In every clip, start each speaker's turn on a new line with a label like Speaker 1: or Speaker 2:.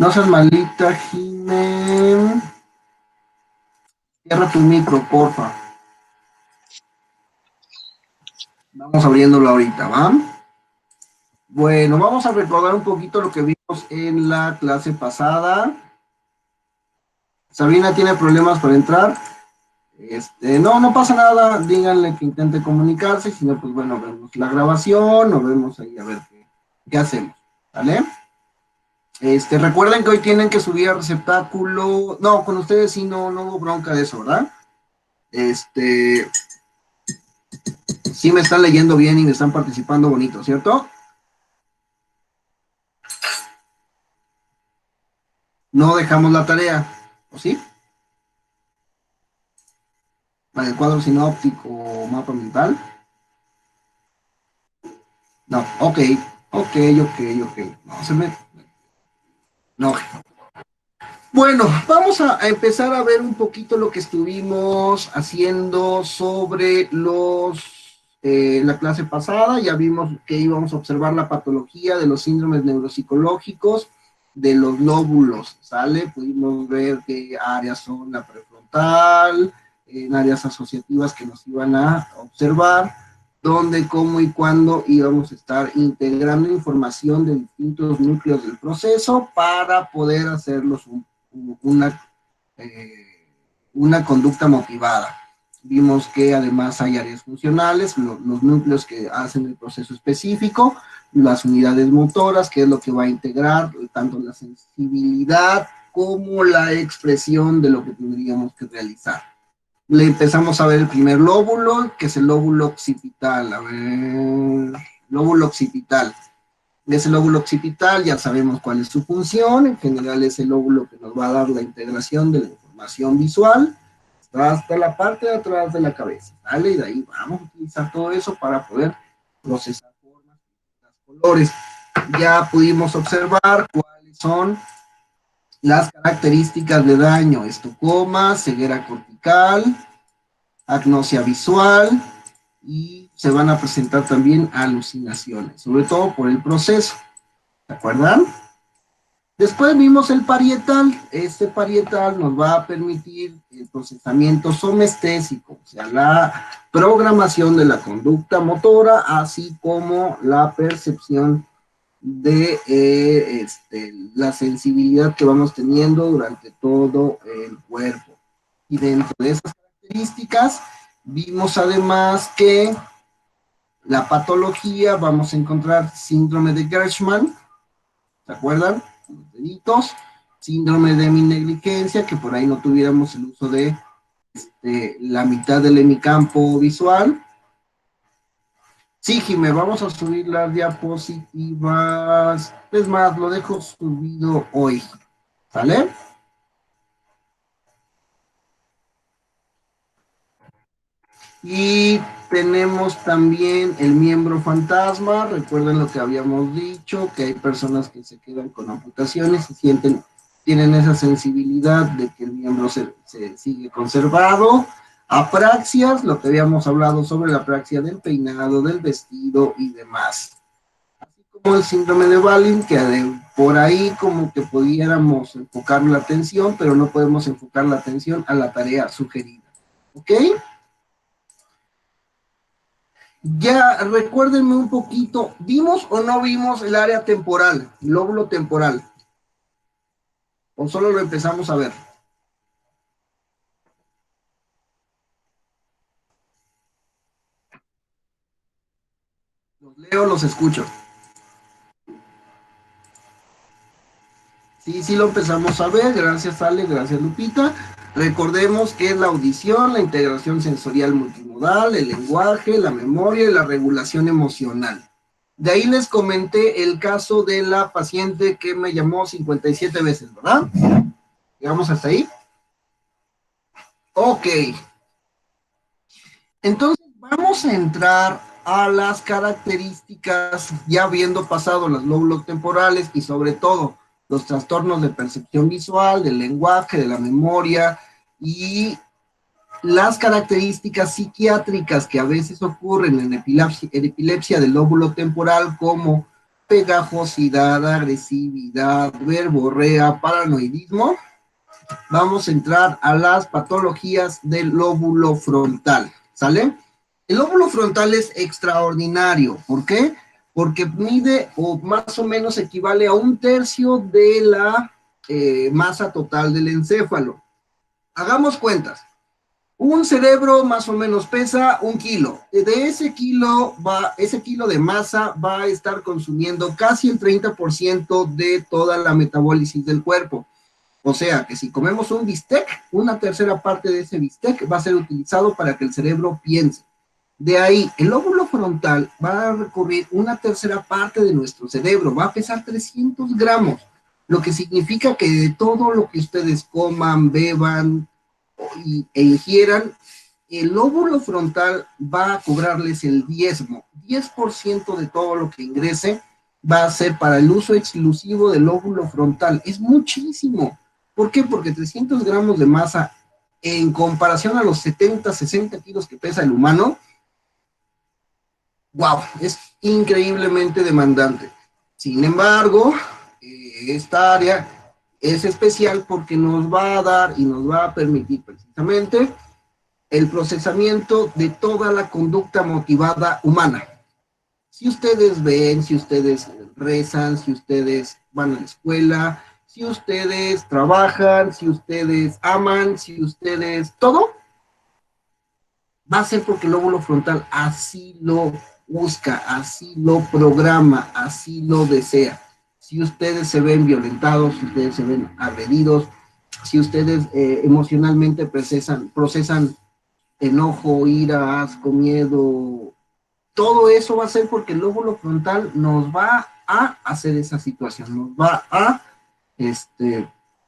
Speaker 1: No seas malita, Jimé. Cierra tu micro, porfa. Vamos abriéndolo ahorita, ¿va? Bueno, vamos a recordar un poquito lo que vimos en la clase pasada. Sabrina tiene problemas para entrar. No pasa nada, díganle que intente comunicarse, si no, pues bueno, vemos la grabación, o vemos ahí a ver qué hacemos, ¿vale? Recuerden que hoy tienen que subir al receptáculo, no, con ustedes sí no hubo bronca de eso, ¿verdad? Sí me están leyendo bien y me están participando bonito, ¿cierto? No dejamos la tarea, ¿o sí? Para el cuadro sinóptico o mapa mental. No, ok. No, se me... No. Bueno, vamos a empezar a ver un poquito lo que estuvimos haciendo sobre la clase pasada. Ya vimos que íbamos a observar la patología de los síndromes neuropsicológicos de los lóbulos, ¿sale? Pudimos ver qué áreas son la prefrontal, en áreas asociativas que nos iban a observar, dónde, cómo y cuándo íbamos a estar integrando información de distintos núcleos del proceso para poder hacerlos una, una conducta motivada. Vimos que además hay áreas funcionales, los núcleos que hacen el proceso específico, las unidades motoras, que es lo que va a integrar tanto la sensibilidad como la expresión de lo que tendríamos que realizar. Le empezamos a ver el primer lóbulo, que es el lóbulo occipital. A ver, lóbulo occipital. Ese lóbulo occipital ya sabemos cuál es su función. En general es el lóbulo que nos va a dar la integración de la información visual hasta la parte de atrás de la cabeza, ¿vale? Y de ahí vamos a utilizar todo eso para poder procesar formas, colores. Ya pudimos observar cuáles son las características de daño: estocoma, ceguera cortical, agnosia visual, y se van a presentar también alucinaciones, sobre todo por el proceso. ¿Se acuerdan? Después vimos el parietal. Este parietal nos va a permitir el procesamiento somestésico, o sea, la programación de la conducta motora, así como la percepción de la sensibilidad que vamos teniendo durante todo el cuerpo. Y dentro de esas características, vimos además que la patología, vamos a encontrar síndrome de Gershman, ¿se acuerdan? Los deditos, síndrome de heminegligencia, que por ahí no tuviéramos el uso de la mitad del hemicampo visual. Sí, Jimé, vamos a subir las diapositivas. Es más, lo dejo subido hoy. ¿Sale? Y tenemos también el miembro fantasma. Recuerden lo que habíamos dicho, que hay personas que se quedan con amputaciones y tienen esa sensibilidad de que el miembro se sigue conservado. Apraxias, lo que habíamos hablado sobre la apraxia del peinado, del vestido y demás. Así como el síndrome de Wallin, que por ahí como que pudiéramos enfocar la atención, pero no podemos enfocar la atención a la tarea sugerida. ¿Ok? Ya, recuérdenme un poquito, ¿vimos o no vimos el área temporal, el lóbulo temporal? ¿O solo lo empezamos a ver? Los leo, los escucho. Sí lo empezamos a ver, gracias Ale, gracias Lupita. Recordemos que es la audición, la integración sensorial multimodal, el lenguaje, la memoria y la regulación emocional. De ahí les comenté el caso de la paciente que me llamó 57 veces, ¿verdad? ¿Llegamos hasta ahí? Ok. Entonces vamos a entrar a las características, ya habiendo pasado los lóbulos temporales y sobre todo los trastornos de percepción visual, del lenguaje, de la memoria y las características psiquiátricas que a veces ocurren en epilepsia del lóbulo temporal, como pegajosidad, agresividad, verborrea, paranoidismo, vamos a entrar a las patologías del lóbulo frontal, ¿sale? El lóbulo frontal es extraordinario, ¿por qué? Porque mide o más o menos equivale a 1/3 de la masa total del encéfalo. Hagamos cuentas. Un cerebro más o menos pesa 1 kilo. De ese kilo de masa va a estar consumiendo casi el 30% de toda la metabólisis del cuerpo. O sea, que si comemos un bistec, 1/3 parte de ese bistec va a ser utilizado para que el cerebro piense. De ahí, el lóbulo frontal va a recorrer 1/3 parte de nuestro cerebro, va a pesar 300 gramos, lo que significa que de todo lo que ustedes coman, beban e ingieran, el lóbulo frontal va a cobrarles el diezmo, 10% de todo lo que ingrese va a ser para el uso exclusivo del lóbulo frontal. Es muchísimo. ¿Por qué? Porque 300 gramos de masa en comparación a los 70, 60 kilos que pesa el humano, wow, es increíblemente demandante. Sin embargo, esta área es especial porque nos va a dar y nos va a permitir precisamente el procesamiento de toda la conducta motivada humana. Si ustedes ven, si ustedes rezan, si ustedes van a la escuela, si ustedes trabajan, si ustedes aman, si ustedes todo, va a ser porque el lóbulo frontal así lo busca, así lo programa, así lo desea. Si ustedes se ven violentados, si ustedes se ven agredidos, si ustedes emocionalmente procesan enojo, ira, asco, miedo, todo eso va a ser porque el lóbulo frontal nos va a hacer esa situación, nos va a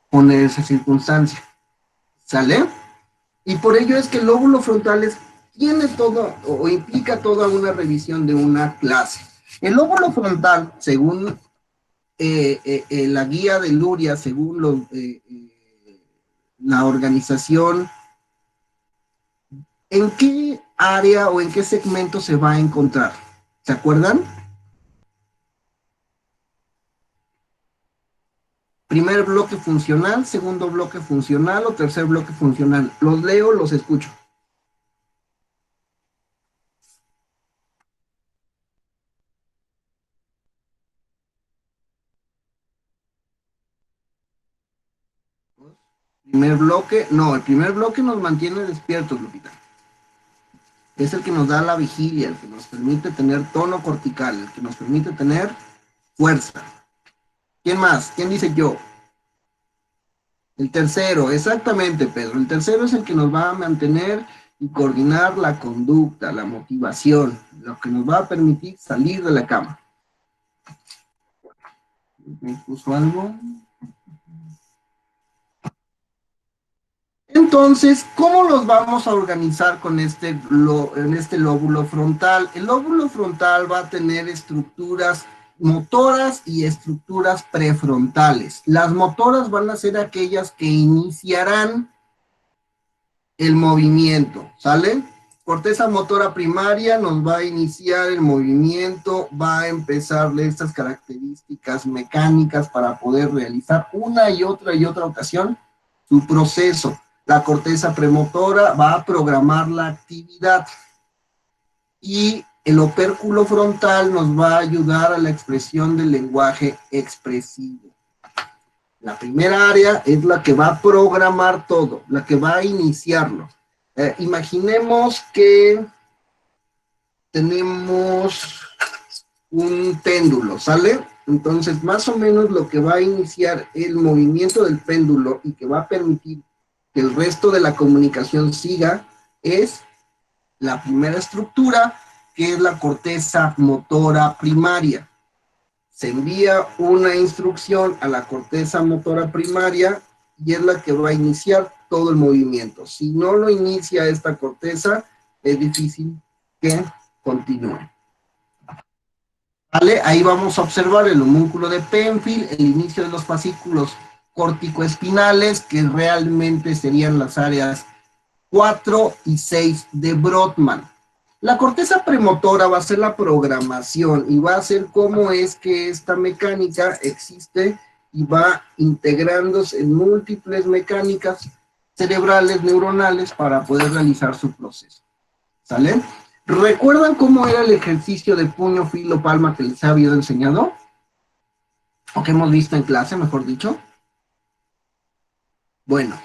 Speaker 1: poner esa circunstancia. ¿Sale? Y por ello es que el lóbulo frontal tiene todo o implica toda una revisión de una clase. El lóbulo frontal, según la guía de Luria, según la organización, ¿en qué área o en qué segmento se va a encontrar? ¿Se acuerdan? Primer bloque funcional, segundo bloque funcional o tercer bloque funcional. Los leo, los escucho. Primer bloque, no, el primer bloque nos mantiene despiertos, Lupita. Es el que nos da la vigilia, el que nos permite tener tono cortical, el que nos permite tener fuerza. ¿Quién más? ¿Quién dice yo? El tercero, exactamente, Pedro. El tercero es el que nos va a mantener y coordinar la conducta, la motivación, lo que nos va a permitir salir de la cama. ¿Me puso algo? Entonces, ¿cómo los vamos a organizar con en este lóbulo frontal? El lóbulo frontal va a tener estructuras motoras y estructuras prefrontales. Las motoras van a ser aquellas que iniciarán el movimiento, ¿sale? Corteza motora primaria nos va a iniciar el movimiento, va a empezarle estas características mecánicas para poder realizar una y otra ocasión su proceso. La corteza premotora va a programar la actividad y el opérculo frontal nos va a ayudar a la expresión del lenguaje expresivo. La primera área es la que va a programar todo, la que va a iniciarlo. Imaginemos que tenemos un péndulo, ¿sale? Entonces, más o menos lo que va a iniciar el movimiento del péndulo y que va a permitir que el resto de la comunicación siga es la primera estructura, que es la corteza motora primaria. Se envía una instrucción a la corteza motora primaria y es la que va a iniciar todo el movimiento. Si no lo inicia esta corteza, es difícil que continúe. ¿Vale? Ahí vamos a observar el homúnculo de Penfield, el inicio de los fascículos corticoespinales, que realmente serían las áreas 4 y 6 de Brodmann. La corteza premotora va a ser la programación y va a ser cómo es que esta mecánica existe y va integrándose en múltiples mecánicas cerebrales, neuronales, para poder realizar su proceso. ¿Sale? ¿Recuerdan cómo era el ejercicio de puño, filo, palma que les había enseñado? O que hemos visto en clase, mejor dicho. Bueno,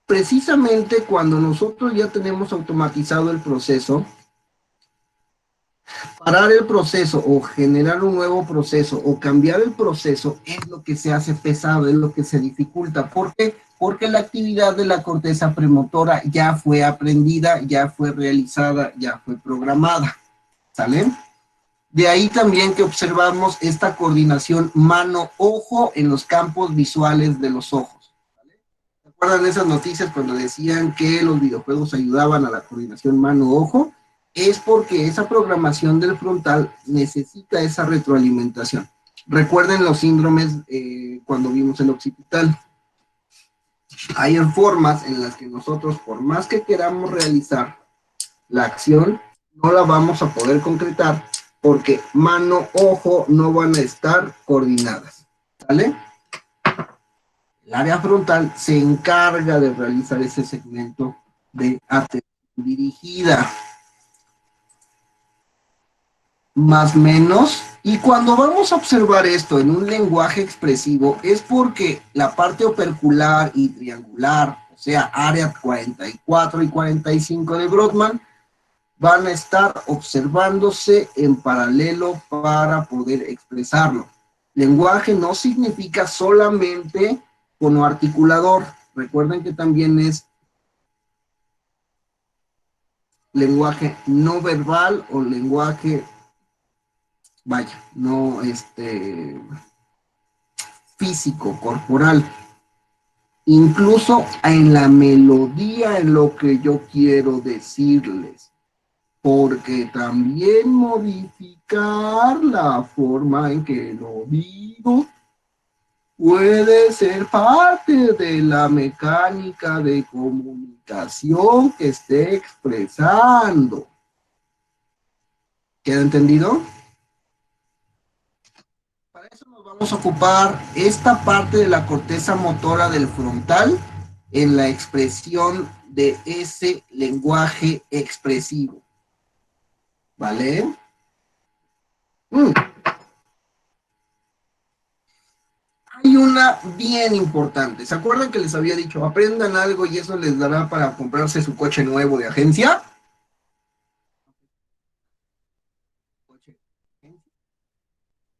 Speaker 1: precisamente cuando nosotros ya tenemos automatizado el proceso, parar el proceso o generar un nuevo proceso o cambiar el proceso es lo que se hace pesado, es lo que se dificulta. ¿Por qué? Porque la actividad de la corteza premotora ya fue aprendida, ya fue realizada, ya fue programada. ¿Sale? De ahí también que observamos esta coordinación mano-ojo en los campos visuales de los ojos. ¿Vale? ¿Se acuerdan de esas noticias cuando decían que los videojuegos ayudaban a la coordinación mano-ojo? Es porque esa programación del frontal necesita esa retroalimentación. Recuerden los síndromes cuando vimos el occipital. Hay formas en las que nosotros, por más que queramos realizar la acción, no la vamos a poder concretar porque mano, ojo no van a estar coordinadas. ¿Vale? El área frontal se encarga de realizar ese segmento de atención dirigida. Más o menos. Y cuando vamos a observar esto en un lenguaje expresivo es porque la parte opercular y triangular, o sea, área 44 y 45 de Brodmann, van a estar observándose en paralelo para poder expresarlo. Lenguaje no significa solamente fonoarticulador. Recuerden que también es lenguaje no verbal o lenguaje, vaya, no físico, corporal. Incluso en la melodía, en lo que yo quiero decirles. Porque también modificar la forma en que lo digo puede ser parte de la mecánica de comunicación que esté expresando. ¿Queda entendido? Para eso nos vamos a ocupar esta parte de la corteza motora del frontal en la expresión de ese lenguaje expresivo. ¿Vale? Hay una bien importante. ¿Se acuerdan que les había dicho, aprendan algo y eso les dará para comprarse su coche nuevo de agencia?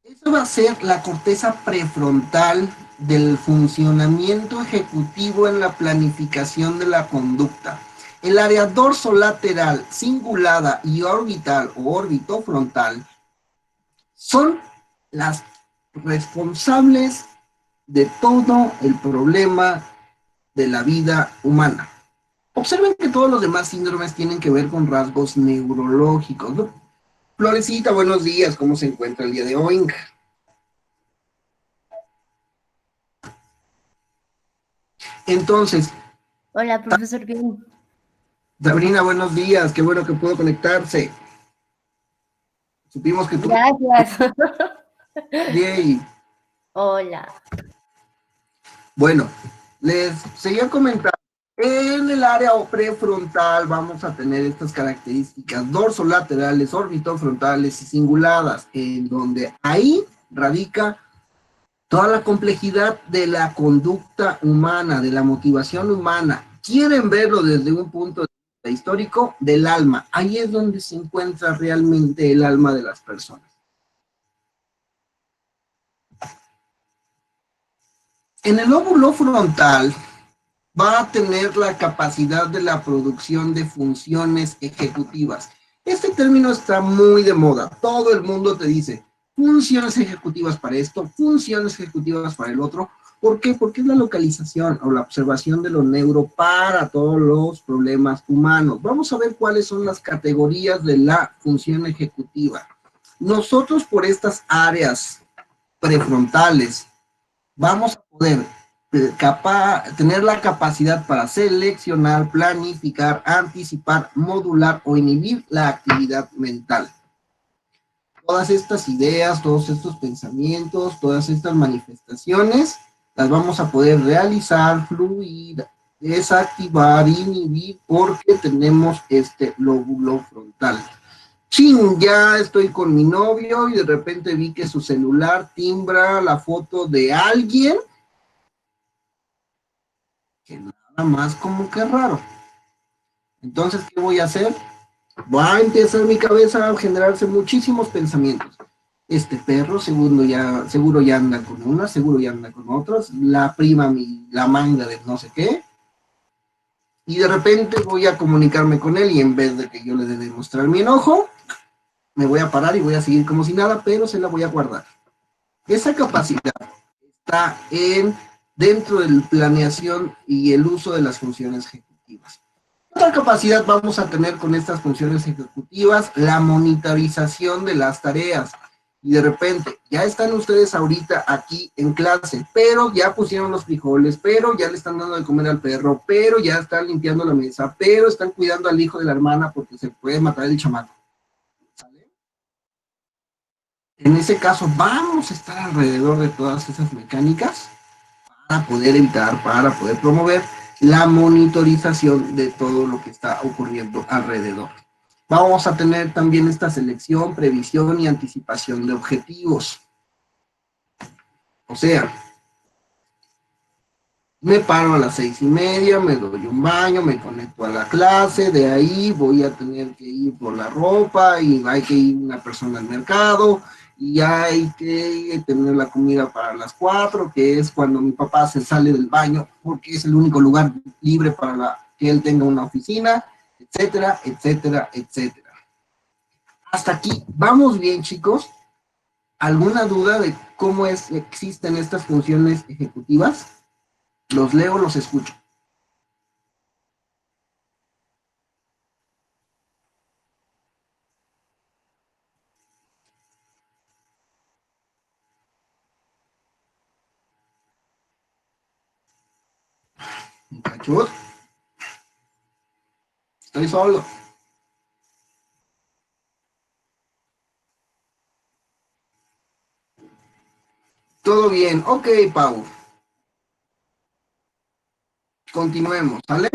Speaker 1: Eso va a ser la corteza prefrontal del funcionamiento ejecutivo en la planificación de la conducta. El área dorsolateral, cingulada y orbital o orbitofrontal son las responsables de todo el problema de la vida humana. Observen que todos los demás síndromes tienen que ver con rasgos neurológicos, ¿no? Florecita, buenos días, ¿cómo se encuentra el día de hoy? Entonces,
Speaker 2: hola, profesor, bien.
Speaker 1: Sabrina, buenos días, qué bueno que pudo conectarse. Supimos que tú...
Speaker 2: Gracias.
Speaker 1: Yay.
Speaker 2: Hola.
Speaker 1: Bueno, les seguía comentando. En el área prefrontal vamos a tener estas características dorsolaterales, orbitofrontales y cinguladas, en donde ahí radica toda la complejidad de la conducta humana, de la motivación humana. Quieren verlo desde un punto de vista histórico del alma. Ahí es donde se encuentra realmente el alma de las personas. En el lóbulo frontal va a tener la capacidad de la producción de funciones ejecutivas. Este término está muy de moda. Todo el mundo te dice funciones ejecutivas para esto, funciones ejecutivas para el otro. ¿Por qué? Porque es la localización o la observación de lo neuro para todos los problemas humanos. Vamos a ver cuáles son las categorías de la función ejecutiva. Nosotros por estas áreas prefrontales vamos a poder tener la capacidad para seleccionar, planificar, anticipar, modular o inhibir la actividad mental. Todas estas ideas, todos estos pensamientos, todas estas manifestaciones, las vamos a poder realizar, fluir, desactivar, inhibir, porque tenemos este lóbulo frontal. Chin, ya estoy con mi novio y de repente vi que su celular timbra la foto de alguien que nada más como que raro. Entonces, ¿qué voy a hacer? Va a empezar mi cabeza a generarse muchísimos pensamientos. Este perro seguro ya anda con una, seguro ya anda con otras, la prima, la manga de no sé qué, y de repente voy a comunicarme con él y en vez de que yo le dé demostrar mi enojo, me voy a parar y voy a seguir como si nada, pero se la voy a guardar. Esa capacidad está dentro de la planeación y el uso de las funciones ejecutivas. Otra capacidad vamos a tener con estas funciones ejecutivas, la monitorización de las tareas. Y de repente, ya están ustedes ahorita aquí en clase, pero ya pusieron los frijoles, pero ya le están dando de comer al perro, pero ya están limpiando la mesa, pero están cuidando al hijo de la hermana porque se puede matar el chamaco. ¿Sale? En ese caso, vamos a estar alrededor de todas esas mecánicas para poder evitar, para poder promover la monitorización de todo lo que está ocurriendo alrededor. Vamos a tener también esta selección, previsión y anticipación de objetivos. O sea, me paro a las 6:30, me doy un baño, me conecto a la clase, de ahí voy a tener que ir por la ropa y hay que ir una persona al mercado y hay que tener la comida para las 4, que es cuando mi papá se sale del baño porque es el único lugar libre para que él tenga una oficina, etcétera, etcétera, etcétera. Hasta aquí, ¿vamos bien, chicos? ¿Alguna duda de cómo existen estas funciones ejecutivas? Los leo, los escucho. Muchachos, estoy solo. Todo bien. Ok, Pau. Continuemos, ¿vale?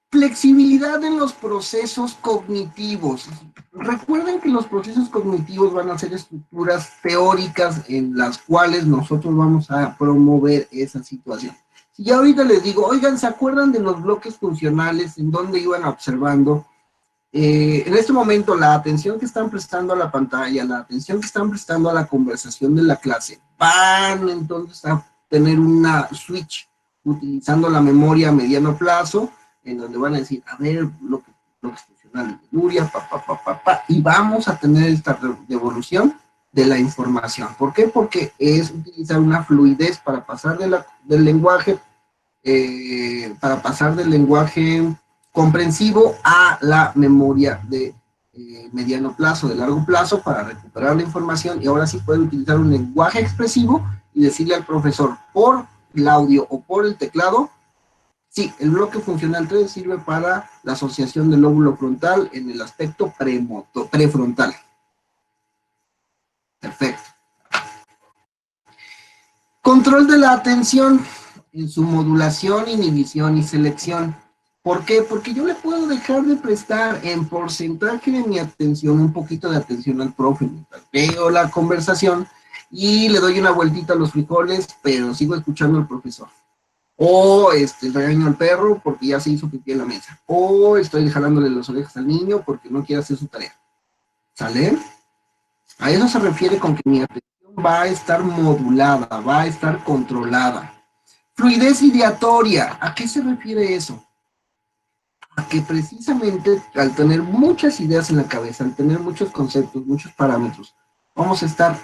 Speaker 1: Flexibilidad en los procesos cognitivos. Recuerden que los procesos cognitivos van a ser estructuras teóricas en las cuales nosotros vamos a promover esa situación. Si ya ahorita les digo, oigan, ¿se acuerdan de los bloques funcionales en donde iban observando? En este momento la atención que están prestando a la pantalla, la atención que están prestando a la conversación de la clase, van entonces a tener una switch utilizando la memoria a mediano plazo, en donde van a decir, a ver, lo que funcional de memoria, y vamos a tener esta devolución de la información. ¿Por qué? Porque es utilizar una fluidez para pasar del lenguaje, comprensivo a la memoria de mediano plazo, de largo plazo, para recuperar la información y ahora sí puede utilizar un lenguaje expresivo y decirle al profesor por el audio o por el teclado, sí, el bloque funcional 3 sirve para la asociación del lóbulo frontal en el aspecto prefrontal. Perfecto. Control de la atención en su modulación, inhibición y selección. ¿Por qué? Porque yo le puedo dejar de prestar en porcentaje de mi atención, un poquito de atención al profe, mientras veo la conversación y le doy una vueltita a los frijoles, pero sigo escuchando al profesor. O regaño al perro porque ya se hizo pipí en la mesa. O estoy jalándole las orejas al niño porque no quiere hacer su tarea. ¿Sale? A eso se refiere con que mi atención va a estar modulada, va a estar controlada. Fluidez ideatoria. ¿A qué se refiere eso? A que precisamente al tener muchas ideas en la cabeza, al tener muchos conceptos, muchos parámetros, vamos a estar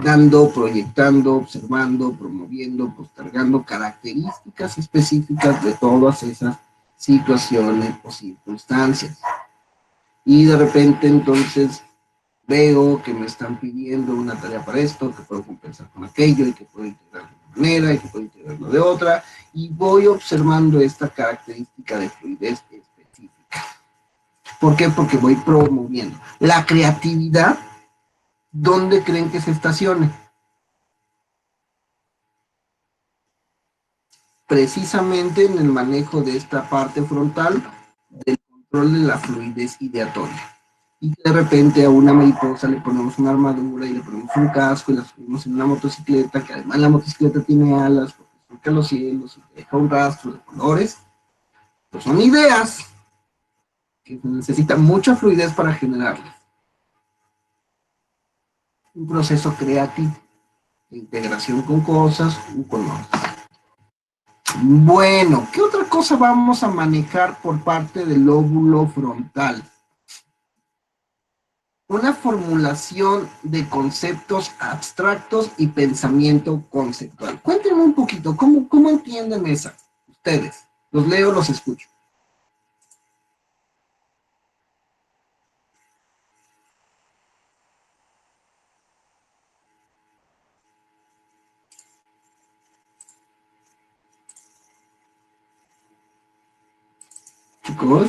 Speaker 1: dando, proyectando, observando, promoviendo, postergando características específicas de todas esas situaciones o circunstancias. Y de repente entonces veo que me están pidiendo una tarea para esto, que puedo compensar con aquello y que puedo integrar de una manera y que puedo integrarlo de otra, y voy observando esta característica de fluidez específica. ¿Por qué? Porque voy promoviendo. La creatividad, ¿dónde creen que se estacione? Precisamente en el manejo de esta parte frontal del control de la fluidez ideatoria. Y que de repente a una mariposa le ponemos una armadura y le ponemos un casco y la subimos en una motocicleta, que además la motocicleta tiene alas, porque surca los cielos y deja un rastro de colores. Pues son ideas que necesitan mucha fluidez para generarlas. Un proceso creativo, de integración con cosas o con otras. Bueno, ¿qué otra cosa vamos a manejar por parte del lóbulo frontal? Una formulación de conceptos abstractos y pensamiento conceptual. Cuéntenme un poquito, ¿cómo entienden esa? Ustedes, los leo, los escucho. Chicos.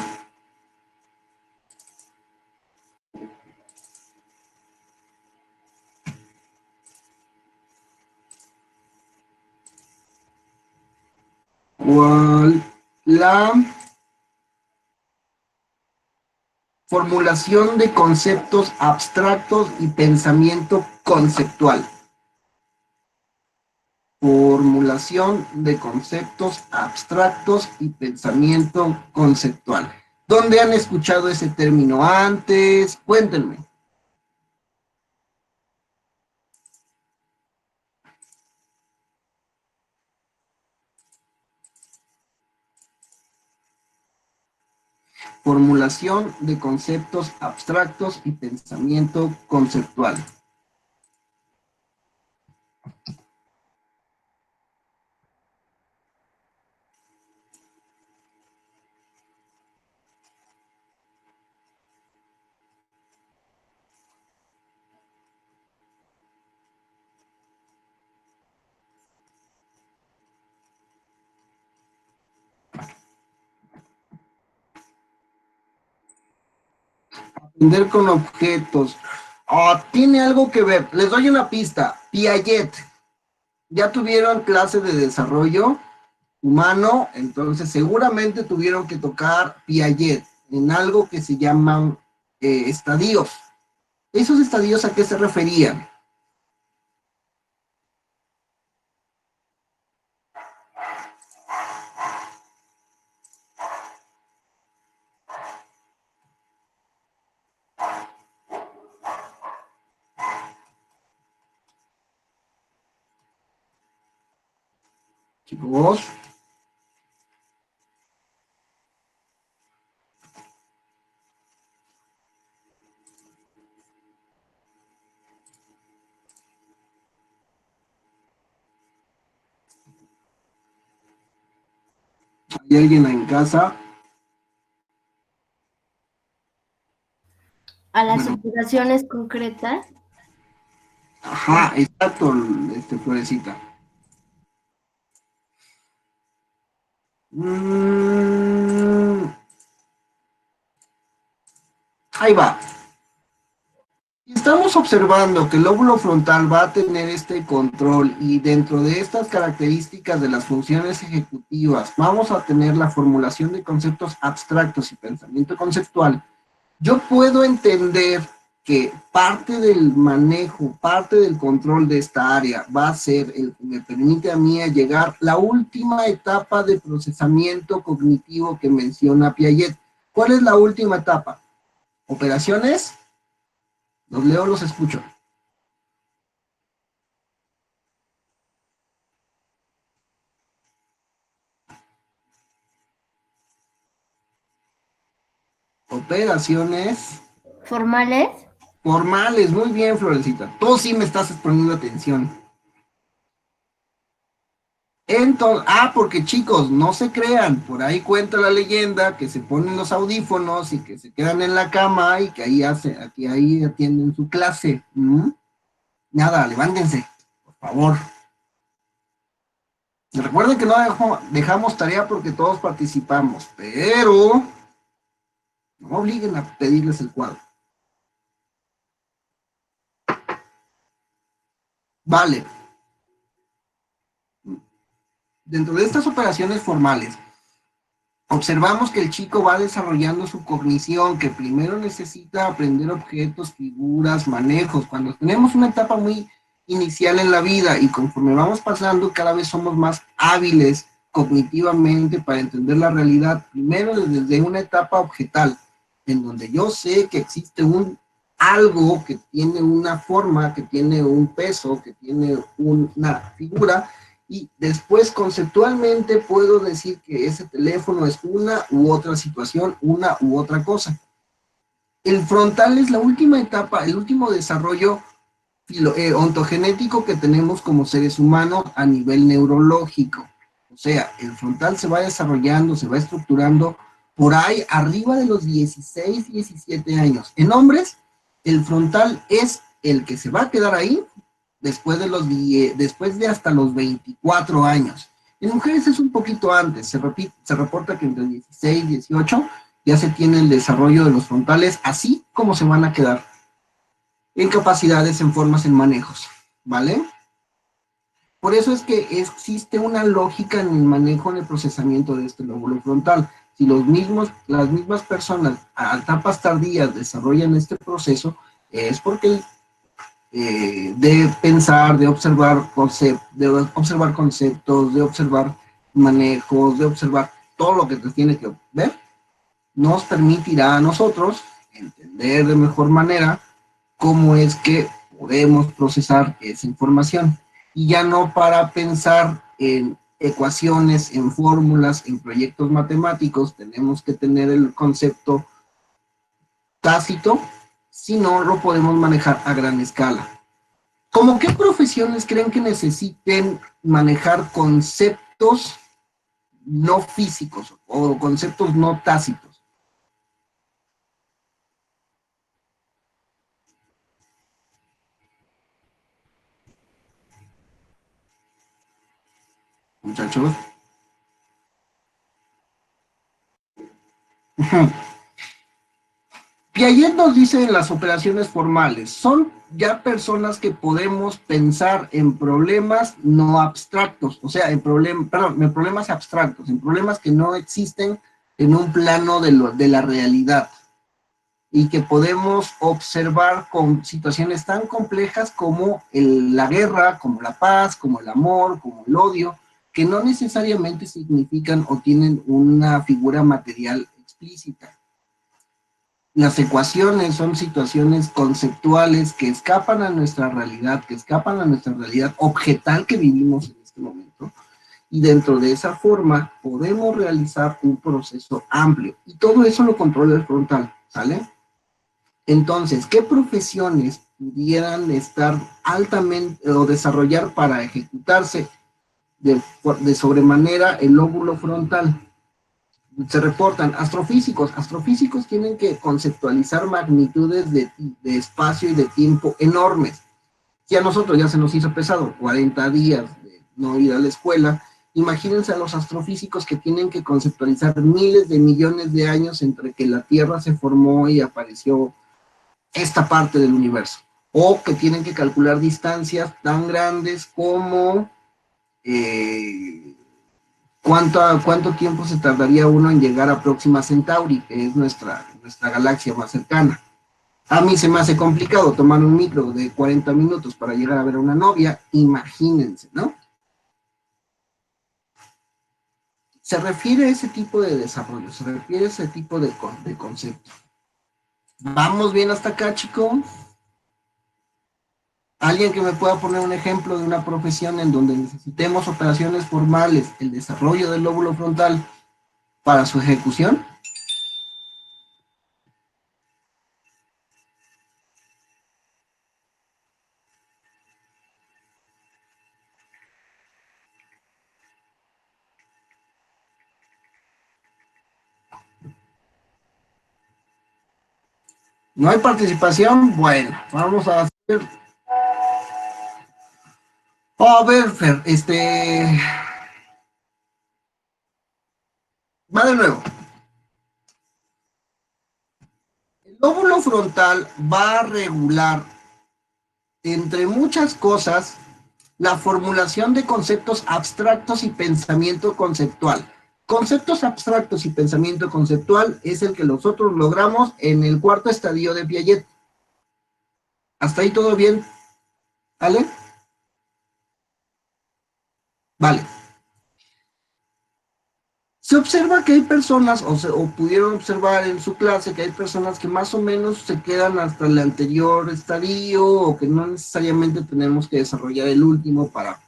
Speaker 1: ¿Cuál? La formulación de conceptos abstractos y pensamiento conceptual. Formulación de conceptos abstractos y pensamiento conceptual. ¿Dónde han escuchado ese término antes? Cuéntenme. Formulación de conceptos abstractos y pensamiento conceptual. Aprender con objetos. Oh, tiene algo que ver. Les doy una pista. Piaget. ¿Ya tuvieron clase de desarrollo humano? Entonces seguramente tuvieron que tocar Piaget en algo que se llaman estadios. ¿Esos estadios a qué se referían? Chicos. ¿Hay alguien en casa?
Speaker 2: A las
Speaker 1: Bueno,
Speaker 2: operaciones concretas.
Speaker 1: ajá, exacto, Florecita. Ahí va. Estamos observando que el lóbulo frontal va a tener este control y dentro de estas características de las funciones ejecutivas vamos a tener la formulación de conceptos abstractos y pensamiento conceptual. Yo puedo entender que parte del manejo, parte del control de esta área va a ser el que me permite a mí llegar a la última etapa de procesamiento cognitivo que menciona Piaget. ¿Cuál es la última etapa? Operaciones. Los leo, los escucho. Operaciones
Speaker 2: ¿Formales?
Speaker 1: formales. Muy bien, Florecita. Tú sí me estás poniendo atención. Entonces, porque chicos, no se crean, por ahí cuenta la leyenda que se ponen los audífonos y que se quedan en la cama y que ahí atienden su clase. ¿Mm? Nada, levántense, por favor. Recuerden que no dejamos tarea porque todos participamos, pero no obliguen a pedirles el cuadro. Vale. Dentro de estas operaciones formales, observamos que el chico va desarrollando su cognición, que primero necesita aprender objetos, figuras, manejos. Cuando tenemos una etapa muy inicial en la vida y conforme vamos pasando, cada vez somos más hábiles cognitivamente para entender la realidad, primero desde una etapa objetal, en donde yo sé que existe algo que tiene una forma, que tiene un peso, que tiene una figura, y después conceptualmente puedo decir que ese teléfono es una u otra situación, una u otra cosa. El frontal es la última etapa, el último desarrollo ontogenético que tenemos como seres humanos a nivel neurológico. O sea, el frontal se va desarrollando, se va estructurando por ahí arriba de los 16, 17 años. En hombres, el frontal es el que se va a quedar ahí después de hasta los 24 años. En mujeres es un poquito antes, se reporta que entre 16 y 18 ya se tiene el desarrollo de los frontales, así como se van a quedar en capacidades, en formas, en manejos, ¿vale? Por eso es que existe una lógica en el manejo, en el procesamiento de este lóbulo frontal. Si las mismas personas a etapas tardías desarrollan este proceso, es porque de pensar, de observar conceptos, de observar manejos, de observar todo lo que te tiene que ver, nos permitirá a nosotros entender de mejor manera cómo es que podemos procesar esa información. Y ya no para pensar en ecuaciones, en fórmulas, en proyectos matemáticos, tenemos que tener el concepto tácito, sino lo podemos manejar a gran escala. ¿Cómo qué profesiones creen que necesiten manejar conceptos no físicos o conceptos no tácitos? Muchachos. Piaget nos dice en las operaciones formales, son ya personas que podemos pensar en problemas no abstractos, o sea, en problemas abstractos, en problemas que no existen en un plano de la realidad y que podemos observar con situaciones tan complejas como la guerra, como la paz, como el amor, como el odio, que no necesariamente significan o tienen una figura material explícita. Las ecuaciones son situaciones conceptuales que escapan a nuestra realidad, objetal que vivimos en este momento, y dentro de esa forma podemos realizar un proceso amplio, y todo eso lo controla el frontal, ¿sale? Entonces, ¿qué profesiones pudieran estar altamente o desarrollar para ejecutarse de sobremanera el lóbulo frontal? Se reportan astrofísicos tienen que conceptualizar magnitudes de espacio y de tiempo enormes. Si a nosotros ya se nos hizo pesado 40 días de no ir a la escuela, imagínense a los astrofísicos que tienen que conceptualizar miles de millones de años entre que la Tierra se formó y apareció esta parte del universo, o que tienen que calcular distancias tan grandes como ¿cuánto tiempo se tardaría uno en llegar a Próxima Centauri, que es nuestra galaxia más cercana? A mí se me hace complicado tomar un micro de 40 minutos para llegar a ver a una novia, imagínense, ¿no? Se refiere a ese tipo de desarrollo, se refiere a ese tipo de concepto. ¿Vamos bien hasta acá, chicos? ¿Alguien que me pueda poner un ejemplo de una profesión en donde necesitemos operaciones formales, el desarrollo del lóbulo frontal para su ejecución? ¿No hay participación? Bueno, vamos a hacer... A ver, Fer, Va de nuevo. El lóbulo frontal va a regular, entre muchas cosas, la formulación de conceptos abstractos y pensamiento conceptual. Conceptos abstractos y pensamiento conceptual es el que nosotros logramos en el cuarto estadio de Piaget. ¿Hasta ahí todo bien? ¿Vale? Vale. Se observa que hay personas, o pudieron observar en su clase, que hay personas que más o menos se quedan hasta el anterior estadio, o que no necesariamente tenemos que desarrollar el último para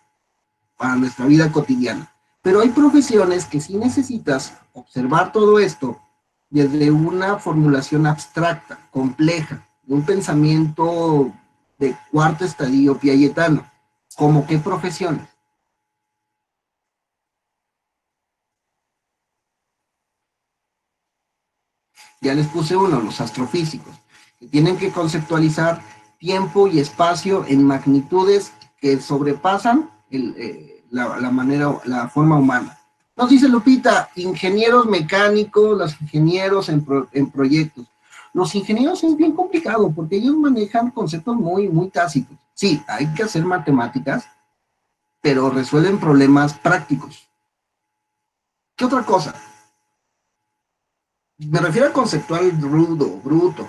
Speaker 1: nuestra vida cotidiana. Pero hay profesiones que sí necesitas observar todo esto desde una formulación abstracta, compleja, de un pensamiento de cuarto estadio piagetano. ¿Cómo qué profesiones? Ya les puse uno, los astrofísicos, que tienen que conceptualizar tiempo y espacio en magnitudes que sobrepasan la forma humana. Nos dice Lupita, ingenieros mecánicos, los ingenieros en proyectos. Los ingenieros es bien complicado porque ellos manejan conceptos muy tácitos. Sí, hay que hacer matemáticas, pero resuelven problemas prácticos. ¿Qué otra cosa? Me refiero al conceptual rudo, bruto.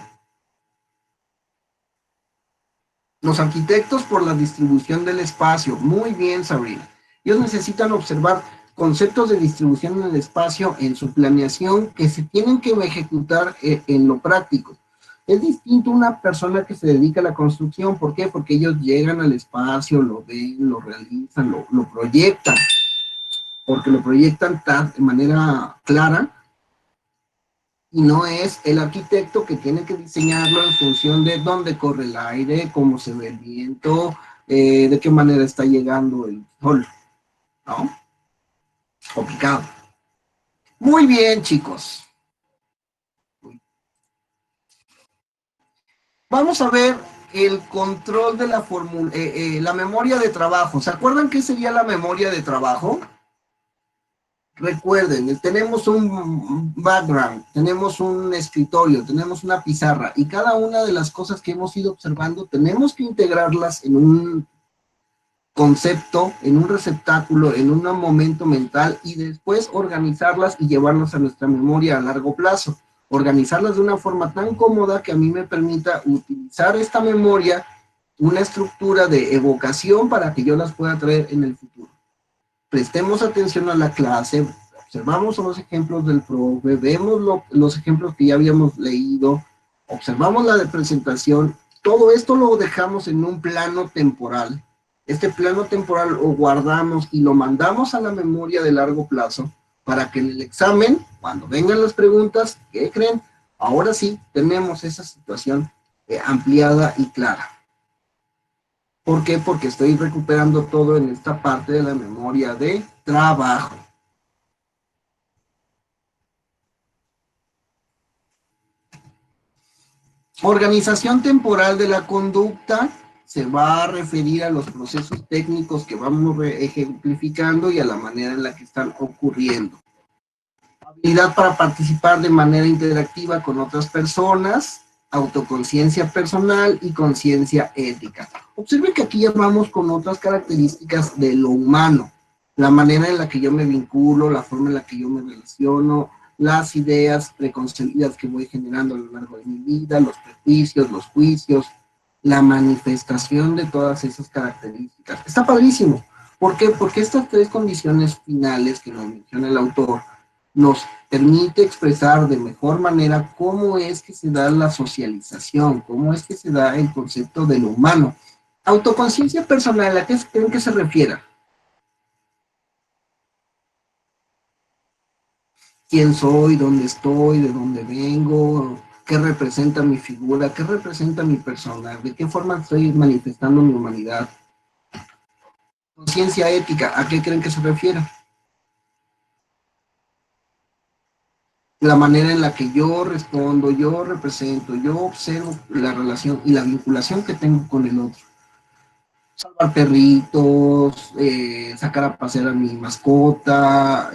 Speaker 1: Los arquitectos por la distribución del espacio. Muy bien, Sabrina. Ellos necesitan observar conceptos de distribución en el espacio en su planeación que se tienen que ejecutar en lo práctico. Es distinto una persona que se dedica a la construcción. ¿Por qué? Porque ellos llegan al espacio, lo ven, lo realizan, lo proyectan. Porque lo proyectan de manera clara, y no es el arquitecto que tiene que diseñarlo en función de dónde corre el aire, cómo se ve el viento, de qué manera está llegando el sol, ¿no? Complicado. Muy bien, chicos. Vamos a ver el control de la fórmula, la memoria de trabajo. ¿Se acuerdan qué sería la memoria de trabajo? Recuerden, tenemos un background, tenemos un escritorio, tenemos una pizarra, y cada una de las cosas que hemos ido observando tenemos que integrarlas en un concepto, en un receptáculo, en un momento mental, y después organizarlas y llevarlas a nuestra memoria a largo plazo. Organizarlas de una forma tan cómoda que a mí me permita utilizar esta memoria, una estructura de evocación para que yo las pueda traer en el futuro. Prestemos atención a la clase, observamos los ejemplos del profe, vemos los ejemplos que ya habíamos leído, observamos la presentación, todo esto lo dejamos en un plano temporal. Este plano temporal lo guardamos y lo mandamos a la memoria de largo plazo para que en el examen, cuando vengan las preguntas, ¿qué creen? Ahora sí tenemos esa situación ampliada y clara. ¿Por qué? Porque estoy recuperando todo en esta parte de la memoria de trabajo. Organización temporal de la conducta se va a referir a los procesos técnicos que vamos ejemplificando y a la manera en la que están ocurriendo. Habilidad para participar de manera interactiva con otras personas, autoconciencia personal y conciencia ética. Observe que aquí ya vamos con otras características de lo humano, la manera en la que yo me vinculo, la forma en la que yo me relaciono, las ideas preconcebidas que voy generando a lo largo de mi vida, los prejuicios, los juicios, la manifestación de todas esas características. Está padrísimo. ¿Por qué? Porque estas tres condiciones finales que nos menciona el autor nos permite expresar de mejor manera cómo es que se da la socialización, cómo es que se da el concepto de lo humano. Autoconciencia personal, ¿a qué creen que se refiera? ¿Quién soy? ¿Dónde estoy? ¿De dónde vengo? ¿Qué representa mi figura? ¿Qué representa mi persona? ¿De qué forma estoy manifestando mi humanidad? Conciencia ética, ¿a qué creen que se refiere? La manera en la que yo respondo, yo represento, yo observo la relación y la vinculación que tengo con el otro. Salvar perritos, sacar a pasear a mi mascota,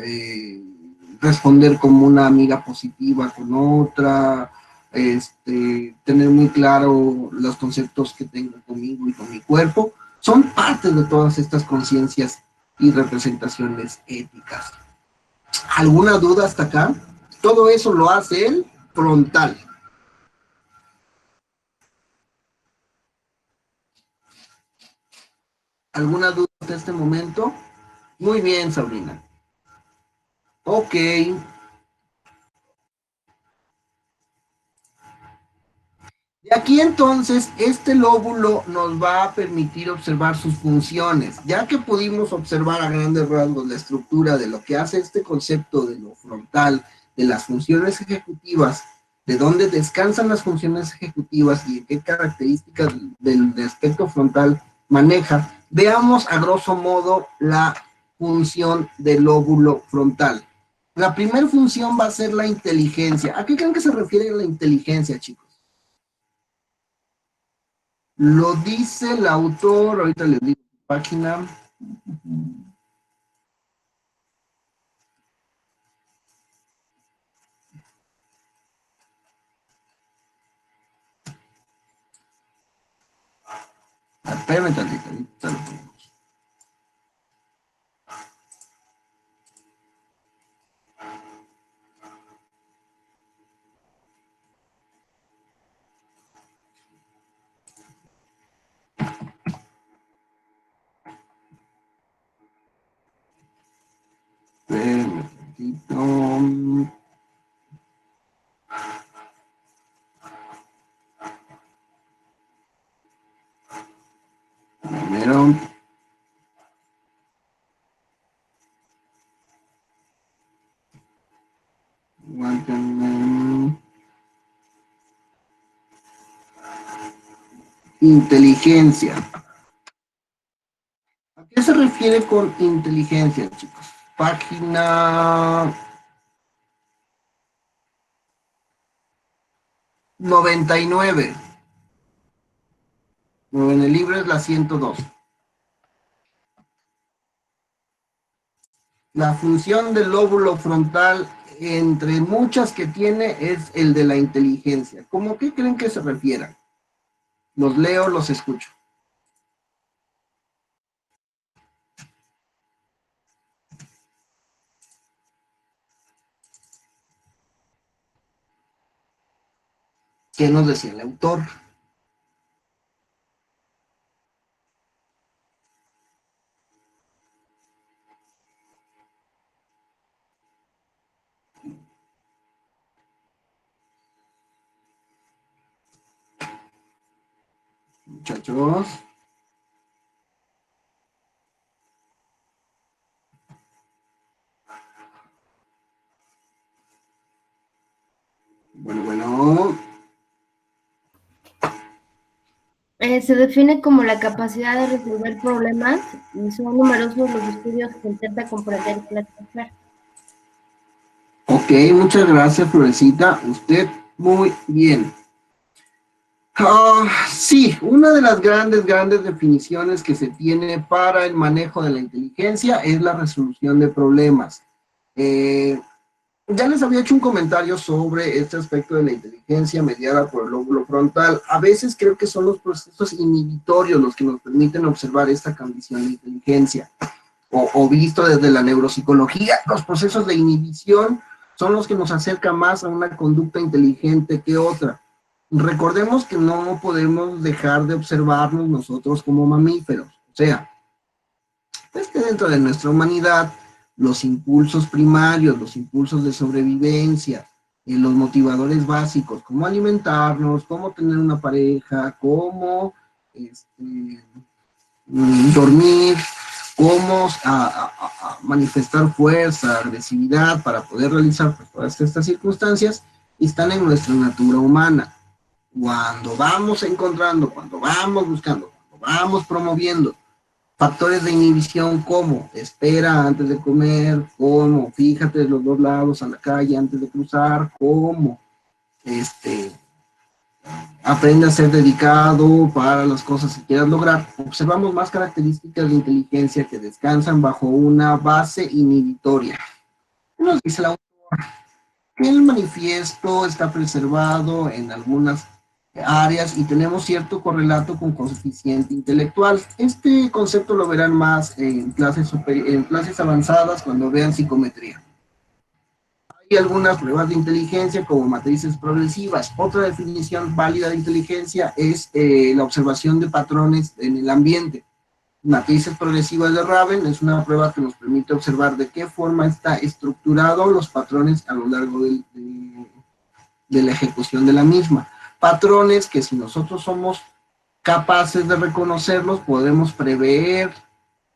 Speaker 1: responder como una amiga positiva con otra, tener muy claro los conceptos que tengo conmigo y con mi cuerpo, son parte de todas estas conciencias y representaciones éticas. ¿Alguna duda hasta acá? Todo eso lo hace el frontal. ¿Alguna duda hasta este momento? Muy bien, Sabrina. Ok. De aquí entonces, este lóbulo nos va a permitir observar sus funciones. Ya que pudimos observar a grandes rasgos la estructura de lo que hace este concepto de lo frontal, de las funciones ejecutivas, de dónde descansan las funciones ejecutivas y qué características del aspecto frontal maneja, veamos a grosso modo la función del lóbulo frontal. La primera función va a ser la inteligencia. ¿A qué creen que se refiere la inteligencia, chicos? Lo dice el autor, ahorita les digo página. Espérame tantito, ahorita lo ponemos. Espérame tantito. Primero. Aguántenme. Inteligencia. ¿A qué se refiere con inteligencia, chicos? Página 99. En el libro es la 102. La función del lóbulo frontal, entre muchas que tiene, es el de la inteligencia. ¿Cómo qué creen que se refieran? Los leo, los escucho. ¿Qué nos decía el autor? Muchachos. Bueno.
Speaker 2: Se define como la capacidad de resolver problemas y son numerosos los estudios que intentan comprender y clasificar.
Speaker 1: Ok, muchas gracias, Florecita. Usted muy bien. Sí, una de las grandes definiciones que se tiene para el manejo de la inteligencia es la resolución de problemas. Ya les había hecho un comentario sobre este aspecto de la inteligencia mediada por el lóbulo frontal. A veces creo que son los procesos inhibitorios los que nos permiten observar esta condición de inteligencia. O visto desde la neuropsicología, los procesos de inhibición son los que nos acercan más a una conducta inteligente que otra. Recordemos que no podemos dejar de observarnos nosotros como mamíferos. O sea, es que dentro de nuestra humanidad, los impulsos primarios, los impulsos de sobrevivencia, los motivadores básicos, cómo alimentarnos, cómo tener una pareja, cómo dormir, cómo manifestar fuerza, agresividad para poder realizar pues, todas estas circunstancias, están en nuestra natura humana. Cuando vamos encontrando, cuando vamos buscando, cuando vamos promoviendo factores de inhibición como espera antes de comer, como fíjate de los dos lados a la calle antes de cruzar, como aprende a ser dedicado para las cosas que quieras lograr. Observamos más características de inteligencia que descansan bajo una base inhibitoria. Nos dice la autor El manifiesto está preservado en algunas áreas y tenemos cierto correlato con coeficiente intelectual. Este concepto lo verán más en clases avanzadas cuando vean psicometría. Hay algunas pruebas de inteligencia como matrices progresivas. Otra definición válida de inteligencia es la observación de patrones en el ambiente. Matrices progresivas de Raven es una prueba que nos permite observar de qué forma está estructurado los patrones a lo largo de la ejecución de la misma. Patrones que si nosotros somos capaces de reconocerlos, podemos prever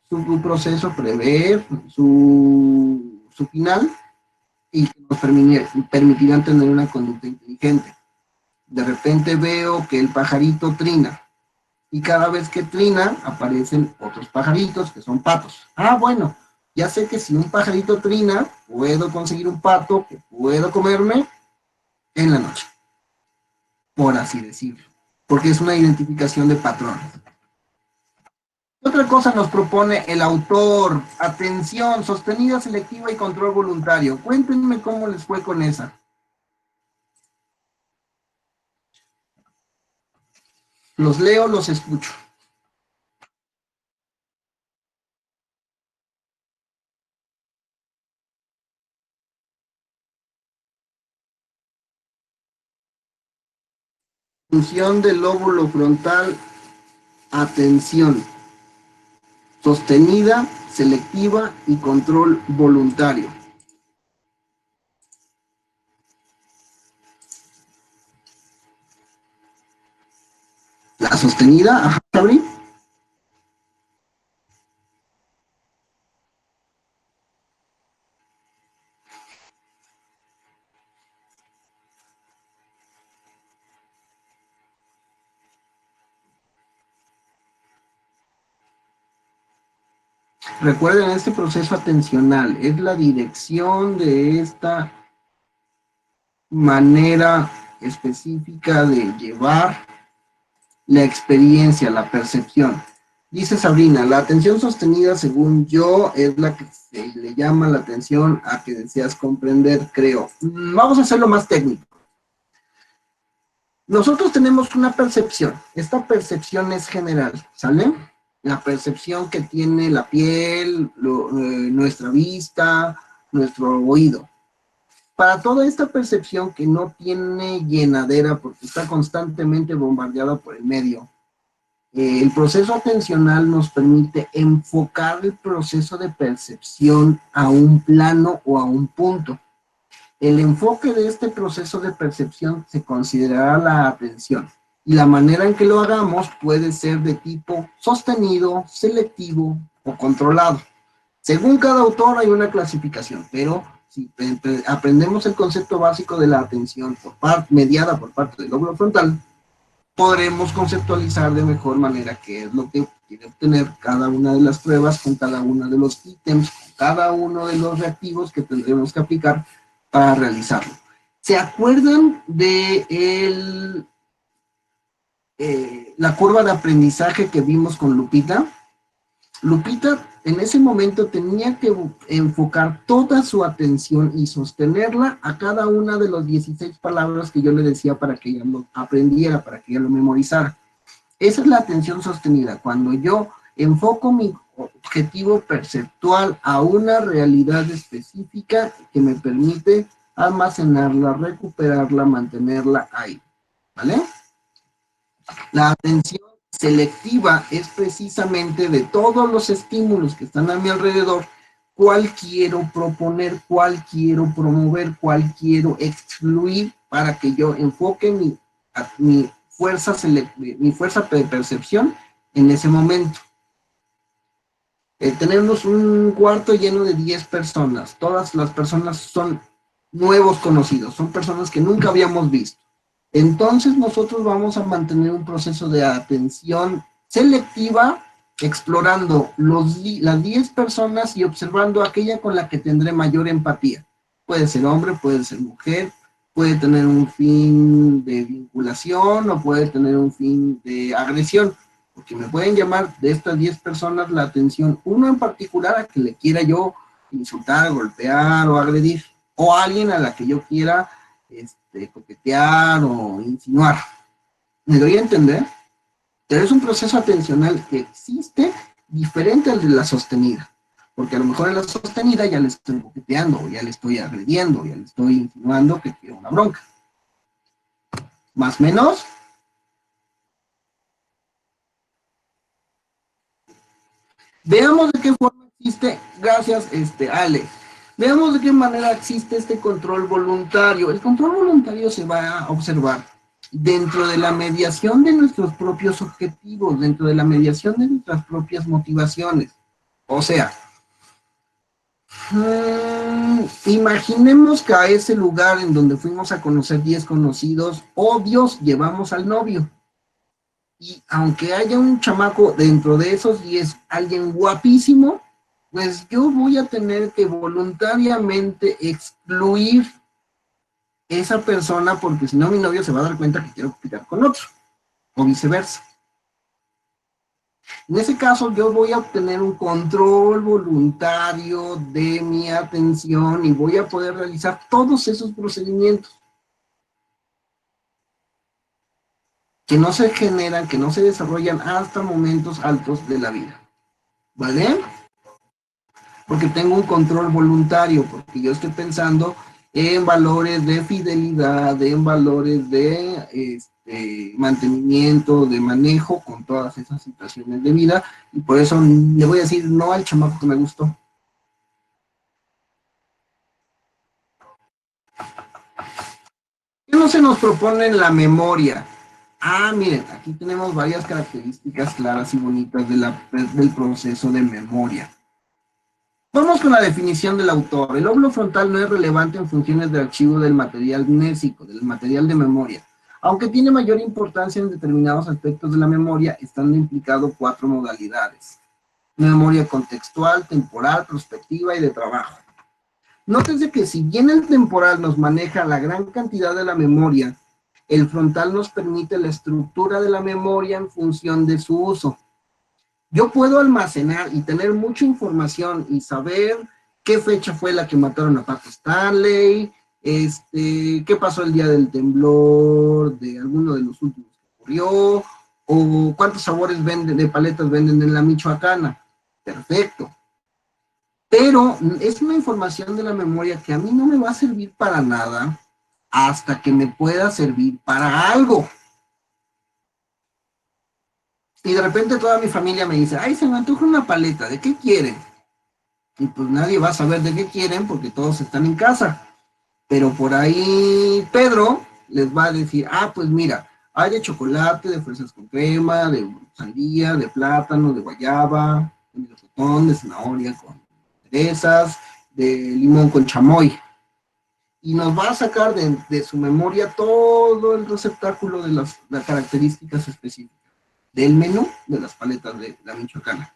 Speaker 1: su proceso, prever su final y nos permitirán tener una conducta inteligente. De repente veo que el pajarito trina y cada vez que trina aparecen otros pajaritos que son patos. Ah, bueno, ya sé que si un pajarito trina, puedo conseguir un pato que puedo comerme en la noche, por así decirlo, porque es una identificación de patrones. Otra cosa nos propone el autor: atención, sostenida, selectiva y control voluntario. Cuéntenme cómo les fue con esa. Los leo, los escucho. Función del lóbulo frontal, atención, sostenida, selectiva y control voluntario. La sostenida, ajá, Sabri. Recuerden, este proceso atencional es la dirección de esta manera específica de llevar la experiencia, la percepción. Dice Sabrina, la atención sostenida, según yo, es la que se le llama la atención a que deseas comprender, creo. Vamos a hacerlo más técnico. Nosotros tenemos una percepción. Esta percepción es general, ¿sale? La percepción que tiene la piel, nuestra vista, nuestro oído. Para toda esta percepción que no tiene llenadera porque está constantemente bombardeada por el medio, el proceso atencional nos permite enfocar el proceso de percepción a un plano o a un punto. El enfoque de este proceso de percepción se considerará la atención, y la manera en que lo hagamos puede ser de tipo sostenido, selectivo o controlado. Según cada autor hay una clasificación, pero si aprendemos el concepto básico de la atención mediada por parte del lóbulo frontal, podremos conceptualizar de mejor manera qué es lo que quiere obtener cada una de las pruebas con cada uno de los ítems, con cada uno de los reactivos que tendremos que aplicar para realizarlo. ¿Se acuerdan de la curva de aprendizaje que vimos con Lupita? Lupita en ese momento tenía que enfocar toda su atención y sostenerla a cada una de las 16 palabras que yo le decía para que ella lo aprendiera, para que ella lo memorizara. Esa es la atención sostenida, cuando yo enfoco mi objetivo perceptual a una realidad específica que me permite almacenarla, recuperarla, mantenerla ahí, ¿vale? La atención selectiva es precisamente de todos los estímulos que están a mi alrededor, cuál quiero proponer, cuál quiero promover, cuál quiero excluir para que yo enfoque mi fuerza de percepción en ese momento. Tenemos un cuarto lleno de 10 personas. Todas las personas son nuevos conocidos, son personas que nunca habíamos visto. Entonces nosotros vamos a mantener un proceso de atención selectiva, explorando las 10 personas y observando aquella con la que tendré mayor empatía. Puede ser hombre, puede ser mujer, puede tener un fin de vinculación o puede tener un fin de agresión, porque me pueden llamar de estas 10 personas la atención, uno en particular a que le quiera yo insultar, golpear o agredir. o alguien a la que yo quiera coquetear o insinuar. ¿Me doy a entender? Pero es un proceso atencional que existe diferente al de la sostenida. Porque a lo mejor en la sostenida ya le estoy coqueteando, o ya le estoy agrediendo, ya le estoy insinuando que quiero una bronca. Más o menos. Veamos de qué forma existe, gracias Ale, veamos de qué manera existe este control voluntario. El control voluntario se va a observar dentro de la mediación de nuestros propios objetivos, dentro de la mediación de nuestras propias motivaciones. O sea, imaginemos que a ese lugar en donde fuimos a conocer 10 conocidos, obvios, llevamos al novio. Y aunque haya un chamaco dentro de esos 10, alguien guapísimo, pues yo voy a tener que voluntariamente excluir esa persona porque si no mi novio se va a dar cuenta que quiero coquetear con otro, o viceversa. En ese caso yo voy a obtener un control voluntario de mi atención y voy a poder realizar todos esos procedimientos que no se generan, que no se desarrollan hasta momentos altos de la vida. ¿Vale? Porque tengo un control voluntario, porque yo estoy pensando en valores de fidelidad, en valores de mantenimiento, de manejo con todas esas situaciones de vida, y por eso le voy a decir no al chamaco que me gustó. ¿Qué no se nos propone en la memoria? Ah, miren, aquí tenemos varias características claras y bonitas del proceso de memoria. Vamos con la definición del autor. El lóbulo frontal no es relevante en funciones de archivo del material mnésico, del material de memoria. Aunque tiene mayor importancia en determinados aspectos de la memoria, estando implicado 4 modalidades. Memoria contextual, temporal, prospectiva y de trabajo. Nótese que si bien el temporal nos maneja la gran cantidad de la memoria, el frontal nos permite la estructura de la memoria en función de su uso. Yo puedo almacenar y tener mucha información y saber qué fecha fue la que mataron a Pato Stanley, qué pasó el día del temblor de alguno de los últimos que ocurrió, o cuántos sabores de paletas venden en la Michoacana. Perfecto. Pero es una información de la memoria que a mí no me va a servir para nada hasta que me pueda servir para algo. Y de repente toda mi familia me dice, ay, se me antoja una paleta, ¿de qué quieren? Y pues nadie va a saber de qué quieren porque todos están en casa. Pero por ahí Pedro les va a decir, ah, pues mira, hay de chocolate, de fresas con crema, de sandía, de plátano, de guayaba, de melocotón, de zanahoria con cerezas, de limón con chamoy. Y nos va a sacar de su memoria todo el receptáculo de las características específicas del menú de las paletas de la Michoacana.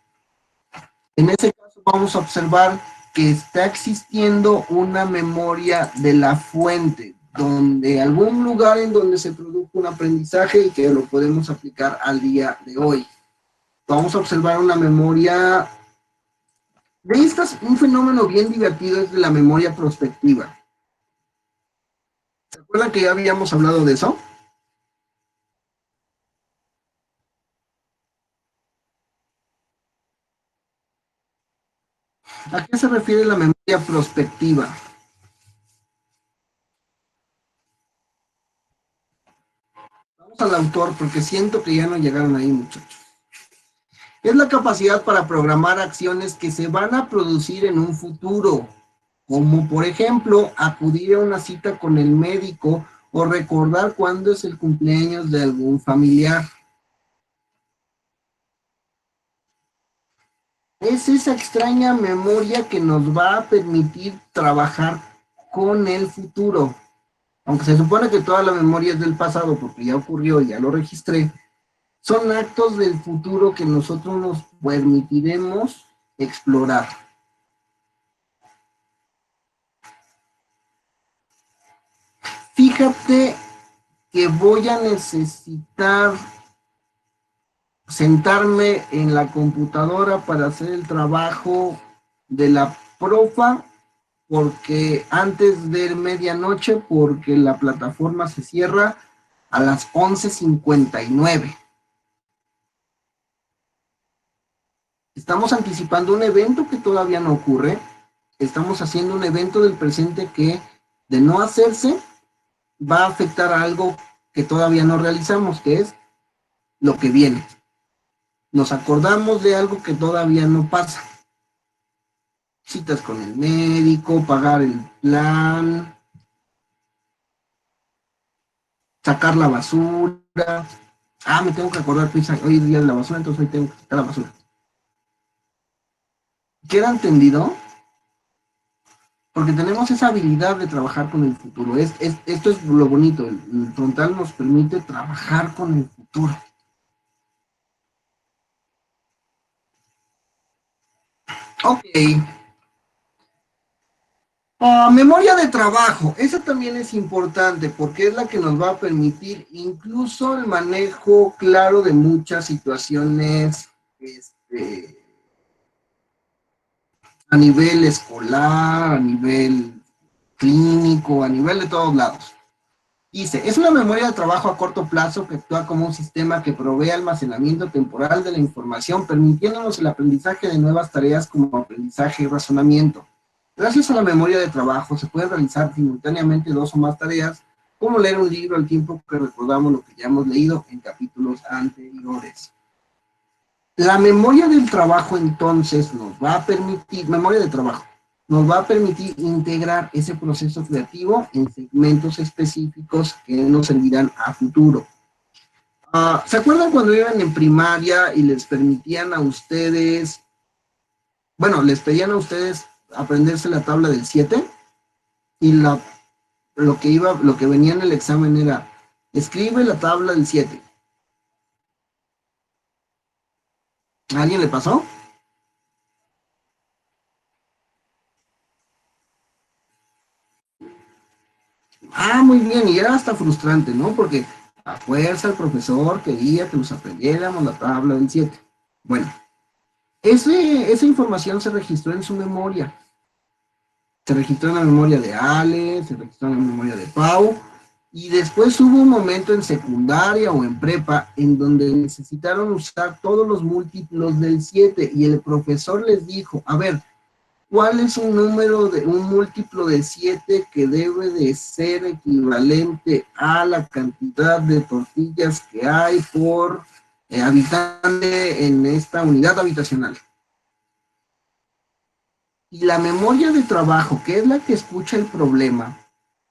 Speaker 1: En ese caso vamos a observar que está existiendo una memoria de la fuente, donde algún lugar en donde se produjo un aprendizaje y que lo podemos aplicar al día de hoy. Vamos a observar una memoria de estas, un fenómeno bien divertido es de la memoria prospectiva. ¿Se acuerdan que ya habíamos hablado de eso? ¿A qué se refiere la memoria prospectiva? Vamos al autor porque siento que ya no llegaron ahí, muchachos. Es la capacidad para programar acciones que se van a producir en un futuro, como por ejemplo acudir a una cita con el médico o recordar cuándo es el cumpleaños de algún familiar. Es esa extraña memoria que nos va a permitir trabajar con el futuro. Aunque se supone que toda la memoria es del pasado porque ya ocurrió, ya lo registré, son actos del futuro que nosotros nos permitiremos explorar. Fíjate que voy a necesitar sentarme en la computadora para hacer el trabajo de la profa porque antes de medianoche, porque la plataforma se cierra a las 11:59. Estamos anticipando un evento que todavía no ocurre. Estamos haciendo un evento del presente que, de no hacerse, va a afectar a algo que todavía no realizamos, que es lo que viene. Nos acordamos de algo que todavía no pasa. Citas con el médico, pagar el plan, sacar la basura. Ah, me tengo que acordar que hoy es día de la basura, entonces hoy tengo que sacar la basura. ¿Queda entendido? Porque tenemos esa habilidad de trabajar con el futuro. Esto es lo bonito. El frontal nos permite trabajar con el futuro. Ok. Memoria de trabajo. Esa también es importante porque es la que nos va a permitir incluso el manejo claro de muchas situaciones a nivel escolar, a nivel clínico, a nivel de todos lados. Dice, es una memoria de trabajo a corto plazo que actúa como un sistema que provee almacenamiento temporal de la información, permitiéndonos el aprendizaje de nuevas tareas como aprendizaje y razonamiento. Gracias a la memoria de trabajo se pueden realizar simultáneamente dos o más tareas, como leer un libro al tiempo que recordamos lo que ya hemos leído en capítulos anteriores. La memoria del trabajo entonces nos va a permitir, memoria de trabajo, nos va a permitir integrar ese proceso creativo en segmentos específicos que nos servirán a futuro. ¿Se acuerdan cuando iban en primaria y les permitían a ustedes, bueno, les pedían a ustedes aprenderse la tabla del 7 y lo que venía en el examen era, escribe la tabla del 7? ¿A alguien le pasó? Muy bien, y era hasta frustrante, ¿no? Porque a fuerza el profesor quería que nos aprendiéramos la tabla del 7. Bueno, esa información se registró en su memoria. Se registró en la memoria de Ale, se registró en la memoria de Pau, y después hubo un momento en secundaria o en prepa en donde necesitaron usar todos los múltiplos del 7 y el profesor les dijo, a ver, ¿cuál es un múltiplo de 7 que debe de ser equivalente a la cantidad de tortillas que hay por habitante en esta unidad habitacional? Y la memoria de trabajo, que es la que escucha el problema,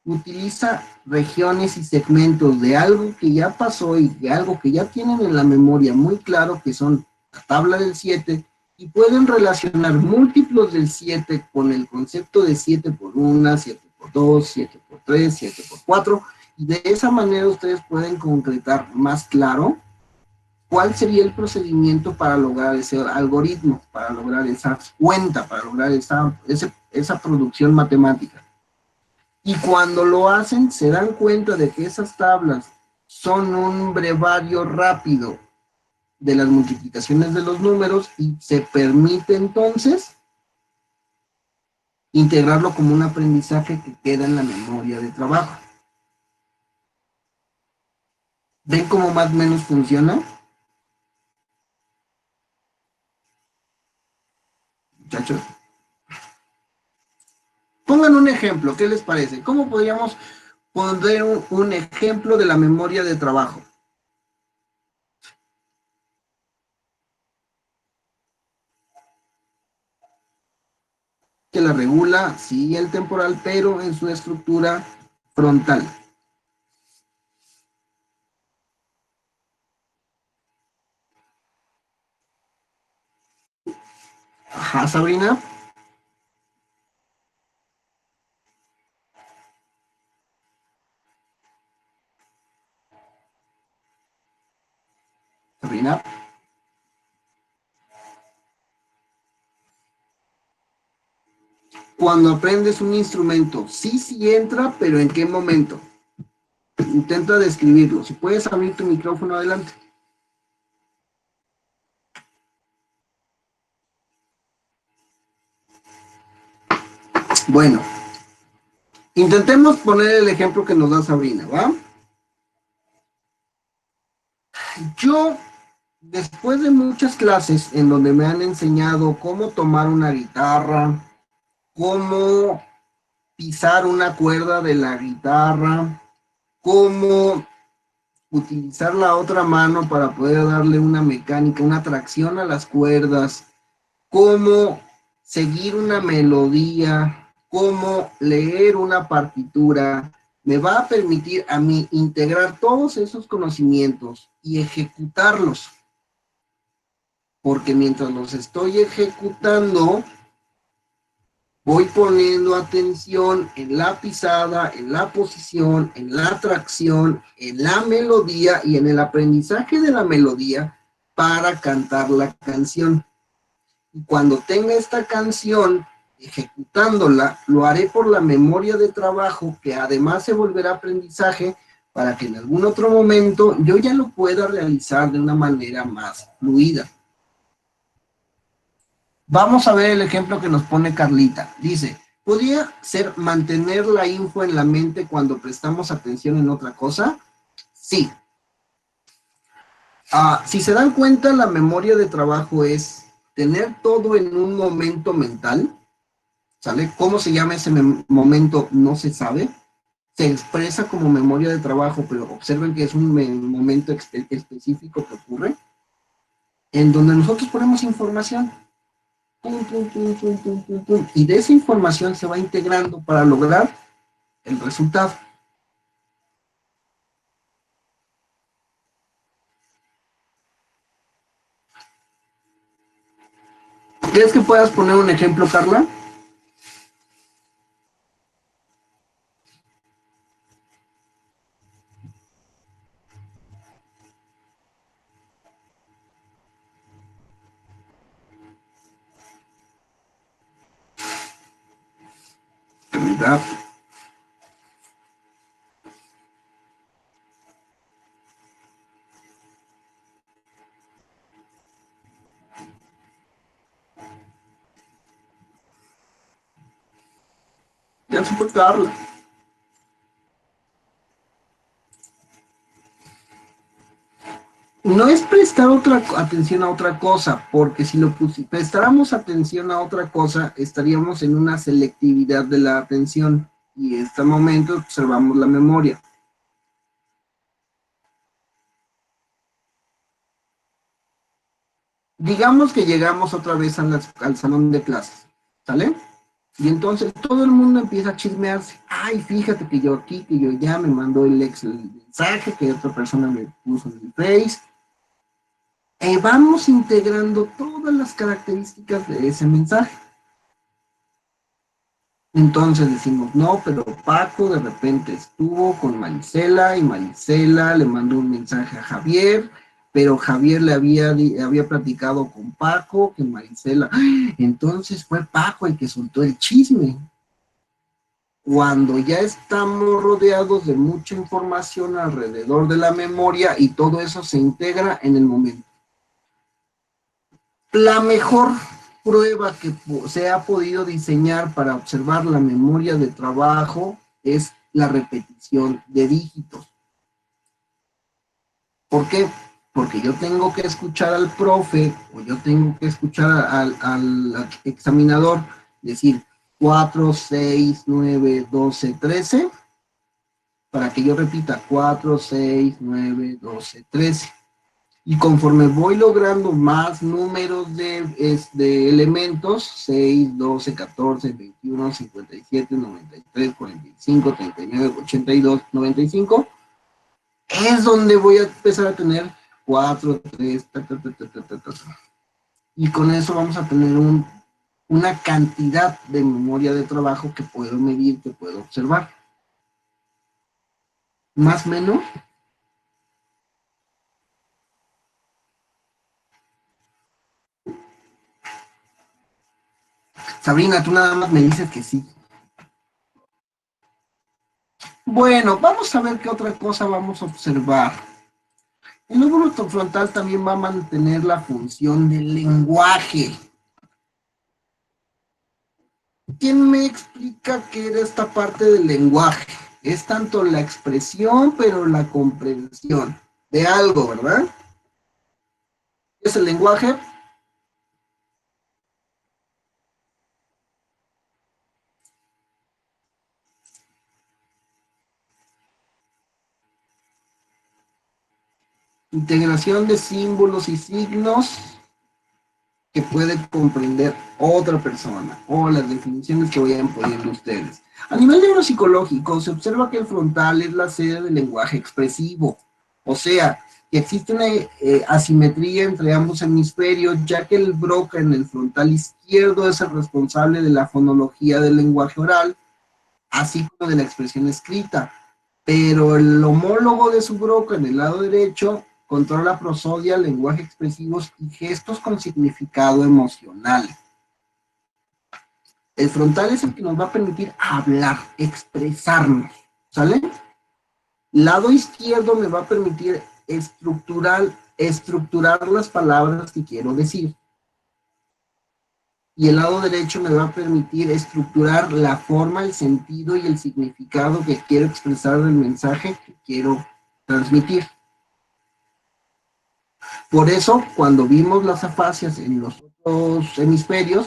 Speaker 1: utiliza regiones y segmentos de algo que ya pasó y de algo que ya tienen en la memoria muy claro, que son la tabla del 7, y pueden relacionar múltiplos del 7 con el concepto de 7 por 1, 7 por 2, 7 por 3, 7 por 4, y de esa manera ustedes pueden concretar más claro cuál sería el procedimiento para lograr ese algoritmo, para lograr esa cuenta, para lograr esa producción matemática. Y cuando lo hacen, se dan cuenta de que esas tablas son un brevario rápido de las multiplicaciones de los números y se permite entonces integrarlo como un aprendizaje que queda en la memoria de trabajo. ¿Ven cómo más o menos funciona? Muchachos. Pongan un ejemplo, ¿qué les parece? ¿Cómo podríamos poner un ejemplo de la memoria de trabajo? Que la regula, sí, el temporal, pero en su estructura frontal. Ajá, Sabrina. Sabrina. Cuando aprendes un instrumento, sí, sí entra, pero ¿en qué momento? Intenta describirlo. Si puedes abrir tu micrófono, adelante. Bueno, intentemos poner el ejemplo que nos da Sabrina, ¿va? Yo, después de muchas clases en donde me han enseñado cómo tomar una guitarra, cómo pisar una cuerda de la guitarra, cómo utilizar la otra mano para poder darle una mecánica, una tracción a las cuerdas, cómo seguir una melodía, cómo leer una partitura, me va a permitir a mí integrar todos esos conocimientos y ejecutarlos. Porque mientras los estoy ejecutando, voy poniendo atención en la pisada, en la posición, en la tracción, en la melodía y en el aprendizaje de la melodía para cantar la canción. Y cuando tenga esta canción ejecutándola, lo haré por la memoria de trabajo, que además se volverá aprendizaje para que en algún otro momento yo ya lo pueda realizar de una manera más fluida. Vamos a ver el ejemplo que nos pone Carlita. Dice, ¿podría ser mantener la info en la mente cuando prestamos atención en otra cosa? Sí. Si se dan cuenta, la memoria de trabajo es tener todo en un momento mental, ¿sale? ¿Cómo se llama ese momento? No se sabe. Se expresa como memoria de trabajo, pero observen que es un momento específico que ocurre, en donde nosotros ponemos información. Pum, pum, pum, pum, pum, pum, pum, y de esa información se va integrando para lograr el resultado. ¿Crees que puedas poner un ejemplo, Carla? ¿Verdad? Ya se fue Carla. No es prestar atención a otra cosa, porque si prestáramos atención a otra cosa, estaríamos en una selectividad de la atención, y en este momento observamos la memoria. Digamos que llegamos otra vez al salón de clases, ¿sale? Y entonces todo el mundo empieza a chismearse. Ay, fíjate que yo aquí, que yo ya me mandó el mensaje, que otra persona me puso en el Face. Vamos integrando todas las características de ese mensaje. Entonces decimos, no, pero Paco de repente estuvo con Marisela y Marisela le mandó un mensaje a Javier, pero Javier le había platicado con Paco que Marisela. Entonces fue Paco el que soltó el chisme. Cuando ya estamos rodeados de mucha información alrededor de la memoria y todo eso se integra en el momento. La mejor prueba que se ha podido diseñar para observar la memoria de trabajo es la repetición de dígitos. ¿Por qué? Porque yo tengo que escuchar al profe o yo tengo que escuchar al examinador decir 4, 6, 9, 12, 13 para que yo repita 4, 6, 9, 12, 13. Y conforme voy logrando más números de elementos, 6, 12, 14, 21, 57, 93, 45, 39, 82, 95, es donde voy a empezar a tener 4, 3, ta, ta, ta, ta, ta, ta, ta. Y con eso vamos a tener una cantidad de memoria de trabajo que puedo medir, que puedo observar. Más o menos. Sabrina, tú nada más me dices que sí. Bueno, vamos a ver qué otra cosa vamos a observar. El lóbulo frontal también va a mantener la función del lenguaje. ¿Quién me explica qué era esta parte del lenguaje? Es tanto la expresión, pero la comprensión de algo, ¿verdad? ¿Qué es el lenguaje? Integración de símbolos y signos que puede comprender otra persona, o las definiciones que vayan poniendo ustedes. A nivel neuropsicológico, se observa que el frontal es la sede del lenguaje expresivo, o sea, que existe una asimetría entre ambos hemisferios, ya que el Broca en el frontal izquierdo es el responsable de la fonología del lenguaje oral, así como de la expresión escrita, pero el homólogo de su Broca en el lado derecho controla prosodia, lenguaje expresivos y gestos con significado emocional. El frontal es el que nos va a permitir hablar, expresarnos, ¿sale? Lado izquierdo me va a permitir estructurar las palabras que quiero decir. Y el lado derecho me va a permitir estructurar la forma, el sentido y el significado que quiero expresar del mensaje que quiero transmitir. Por eso, cuando vimos las afasias en los otros hemisferios,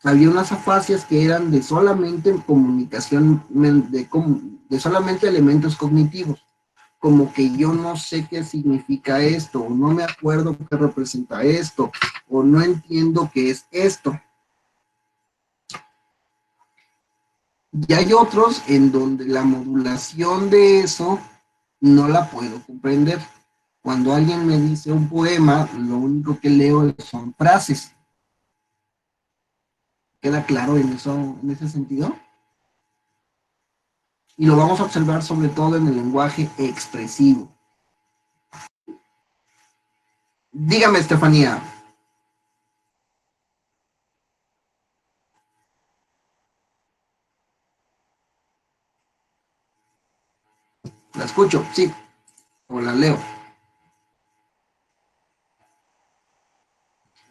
Speaker 1: había unas afasias que eran de solamente comunicación, de solamente elementos cognitivos, como que yo no sé qué significa esto, o no me acuerdo qué representa esto, o no entiendo qué es esto. Y hay otros en donde la modulación de eso no la puedo comprender. Cuando alguien me dice un poema, lo único que leo son frases. ¿Queda claro en eso, en ese sentido? Y lo vamos a observar sobre todo en el lenguaje expresivo. Dígame, Estefanía. ¿La escucho? Sí. O la leo.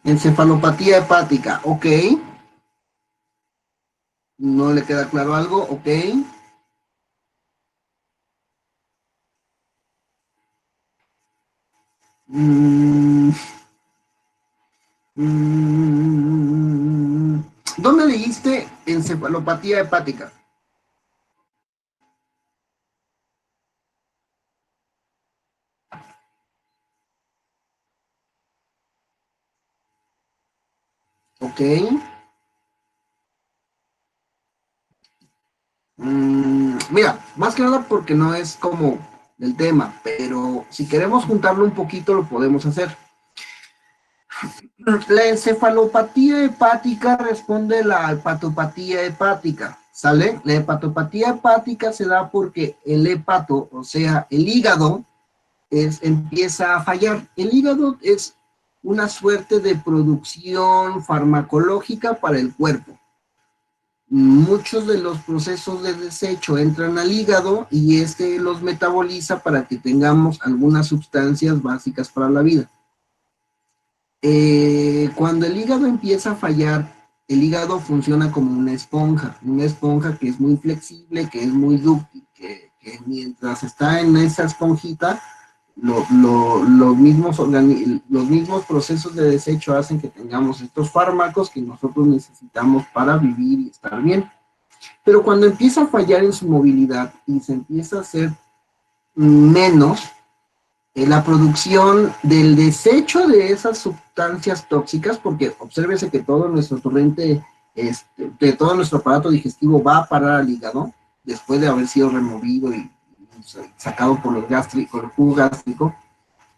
Speaker 1: Encefalopatía hepática. Ok. ¿No le queda claro algo? Ok. Mm, mm, ¿Dónde leíste encefalopatía hepática? Ok. Mira, más que nada porque no es como el tema, pero si queremos juntarlo un poquito lo podemos hacer. La encefalopatía hepática responde a la hepatopatía hepática, ¿sale? La hepatopatía hepática se da porque el hepato, o sea, el hígado, empieza a fallar. El hígado es una suerte de producción farmacológica para el cuerpo. Muchos de los procesos de desecho entran al hígado y este los metaboliza para que tengamos algunas sustancias básicas para la vida. Cuando el hígado empieza a fallar, el hígado funciona como una esponja que es muy flexible, que es muy dúctil, que mientras está en esa esponjita, los mismos procesos de desecho hacen que tengamos estos fármacos que nosotros necesitamos para vivir y estar bien. Pero cuando empieza a fallar en su movilidad y se empieza a hacer menos, la producción del desecho de esas sustancias tóxicas, porque obsérvese que todo nuestro torrente, de todo nuestro aparato digestivo va a parar al hígado después de haber sido removido y sacado por por el jugo gástrico,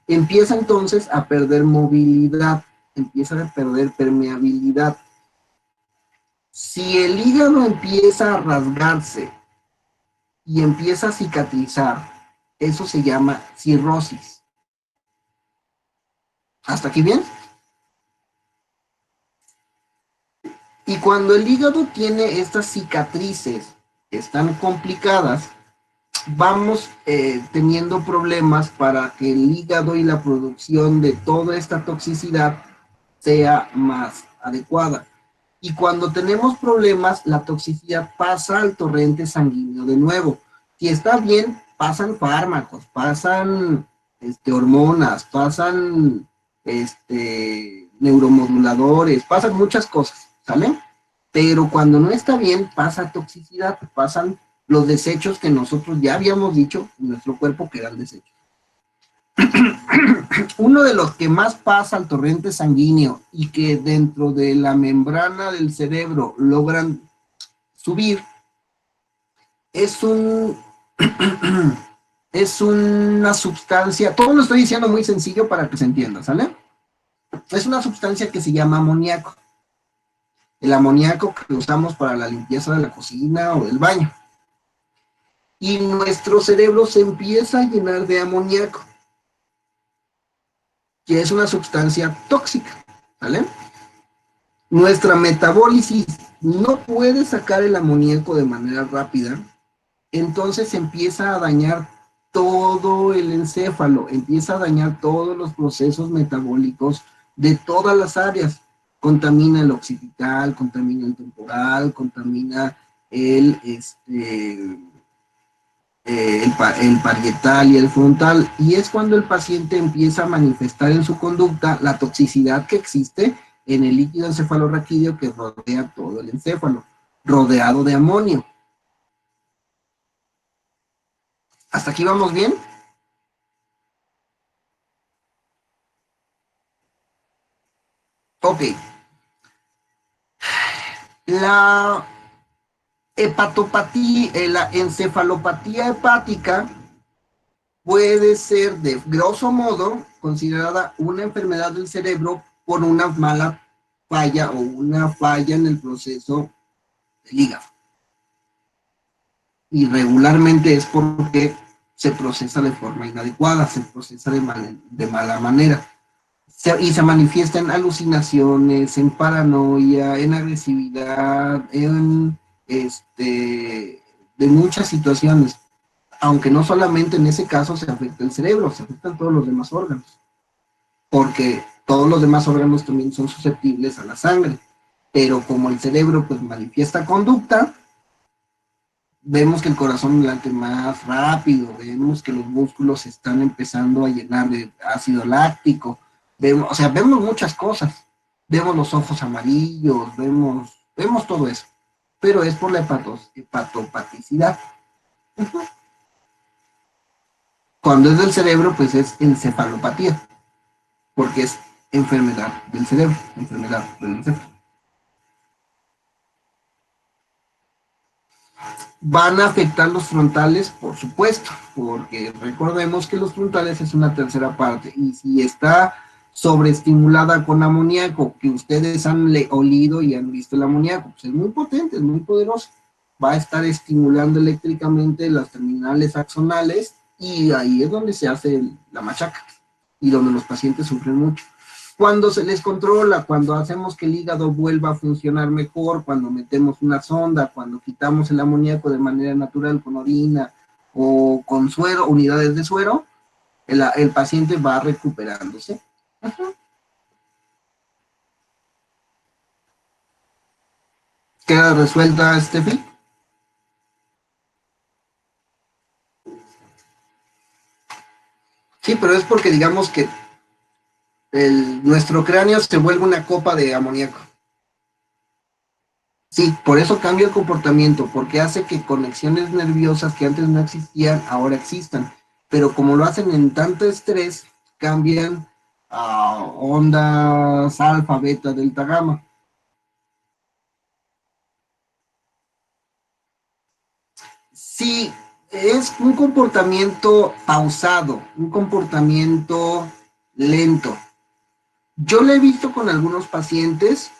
Speaker 1: empieza entonces a perder movilidad, empieza a perder permeabilidad. Si el hígado empieza a rasgarse y empieza a cicatrizar, eso se llama cirrosis. ¿Hasta aquí bien? Y cuando el hígado tiene estas cicatrices que están complicadas, vamos teniendo problemas para que el hígado y la producción de toda esta toxicidad sea más adecuada. Y cuando tenemos problemas, la toxicidad pasa al torrente sanguíneo de nuevo. Si está bien, pasan fármacos, pasan hormonas, pasan neuromoduladores, pasan muchas cosas, ¿sale? Pero cuando no está bien, pasa toxicidad, pasan los desechos que nosotros ya habíamos dicho en nuestro cuerpo que eran desechos. Uno de los que más pasa al torrente sanguíneo y que dentro de la membrana del cerebro logran subir es es una sustancia, todo lo estoy diciendo muy sencillo para que se entienda, ¿sale? Es una sustancia que se llama amoníaco. El amoníaco que usamos para la limpieza de la cocina o del baño. Y nuestro cerebro se empieza a llenar de amoníaco, que es una sustancia tóxica, ¿vale? Nuestra metabólisis no puede sacar el amoníaco de manera rápida, entonces empieza a dañar todo el encéfalo, empieza a dañar todos los procesos metabólicos de todas las áreas. Contamina el occipital, contamina el temporal, contamina el, el parietal y el frontal, y es cuando el paciente empieza a manifestar en su conducta la toxicidad que existe en el líquido encefalorraquídeo que rodea todo el encéfalo, rodeado de amonio. ¿Hasta aquí vamos bien? Ok. La hepatopatía, la encefalopatía hepática puede ser de grosso modo considerada una enfermedad del cerebro por una mala falla o una falla en el proceso del hígado. Y regularmente es porque se procesa de forma inadecuada, se procesa de mala manera. Y se manifiesta en alucinaciones, en paranoia, en agresividad, en de muchas situaciones. Aunque no solamente en ese caso se afecta el cerebro, se afectan todos los demás órganos. Porque todos los demás órganos también son susceptibles a la sangre. Pero como el cerebro pues manifiesta conducta, vemos que el corazón late más rápido, vemos que los músculos se están empezando a llenar de ácido láctico, vemos, o sea, vemos muchas cosas, vemos los ojos amarillos, vemos todo eso, pero es por la hepatopaticidad. Cuando es del cerebro, pues es encefalopatía, porque es enfermedad del cerebro, enfermedad del encéfalo. Van a afectar los frontales, por supuesto, porque recordemos que los frontales es una tercera parte, y si está sobreestimulada con amoníaco, que ustedes han olido y han visto el amoníaco, pues es muy potente, es muy poderoso, va a estar estimulando eléctricamente las terminales axonales, y ahí es donde se hace la machaca, y donde los pacientes sufren mucho. Cuando se les controla, cuando hacemos que el hígado vuelva a funcionar mejor, cuando metemos una sonda, cuando quitamos el amoníaco de manera natural con orina o con suero, unidades de suero, el paciente va recuperándose. Ajá. ¿Queda resuelta, Steffi? Sí, pero es porque digamos que nuestro cráneo se vuelve una copa de amoníaco. Sí, por eso cambia el comportamiento, porque hace que conexiones nerviosas que antes no existían, ahora existan. Pero como lo hacen en tanto estrés, cambian a ondas alfa, beta, delta, gamma. Sí, es un comportamiento pausado, un comportamiento lento. Yo lo he visto con algunos pacientes,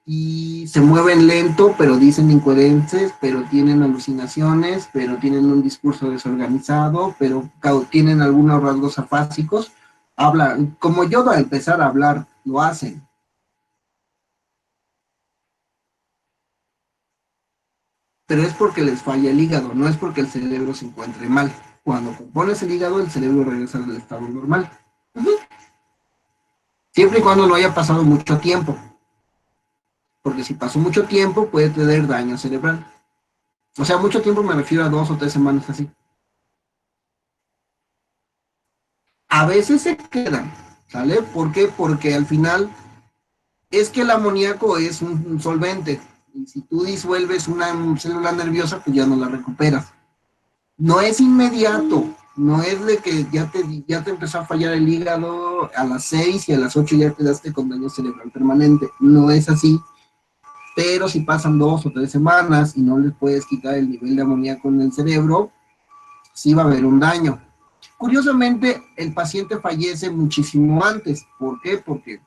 Speaker 1: y se mueven lento, pero dicen incoherencias, pero tienen alucinaciones, pero tienen un discurso desorganizado, pero tienen algunos rasgos afásicos. Hablan, como yo al empezar a hablar, lo hacen. Pero es porque les falla el hígado, no es porque el cerebro se encuentre mal. Cuando compones el hígado, el cerebro regresa al estado normal. Siempre y cuando no haya pasado mucho tiempo. porque si pasó mucho tiempo puede tener daño cerebral. O sea, mucho tiempo me refiero a 2 o 3 semanas así. A veces se quedan, ¿sale? ¿Por qué? Porque al final es que el amoníaco es un solvente, y si tú disuelves una célula nerviosa, pues ya no la recuperas. No es inmediato, no es de que ya te empezó a fallar el hígado a las 6 y a las 8 ya quedaste con daño cerebral permanente. No es así, pero si pasan 2 o 3 semanas y no les puedes quitar el nivel de amoníaco en el cerebro, sí va a haber un daño. Curiosamente, el paciente fallece muchísimo antes. ¿Por qué? Porque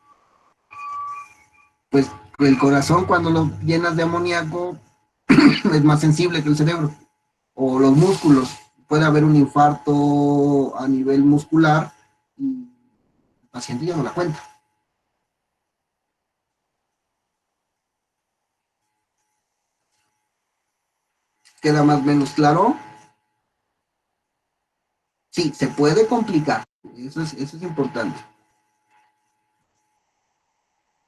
Speaker 1: pues el corazón cuando lo llenas de amoníaco es más sensible que el cerebro, o los músculos. Puede haber un infarto a nivel muscular y el paciente ya no la cuenta. ¿Queda más o menos claro? Sí, se puede complicar. Eso es importante.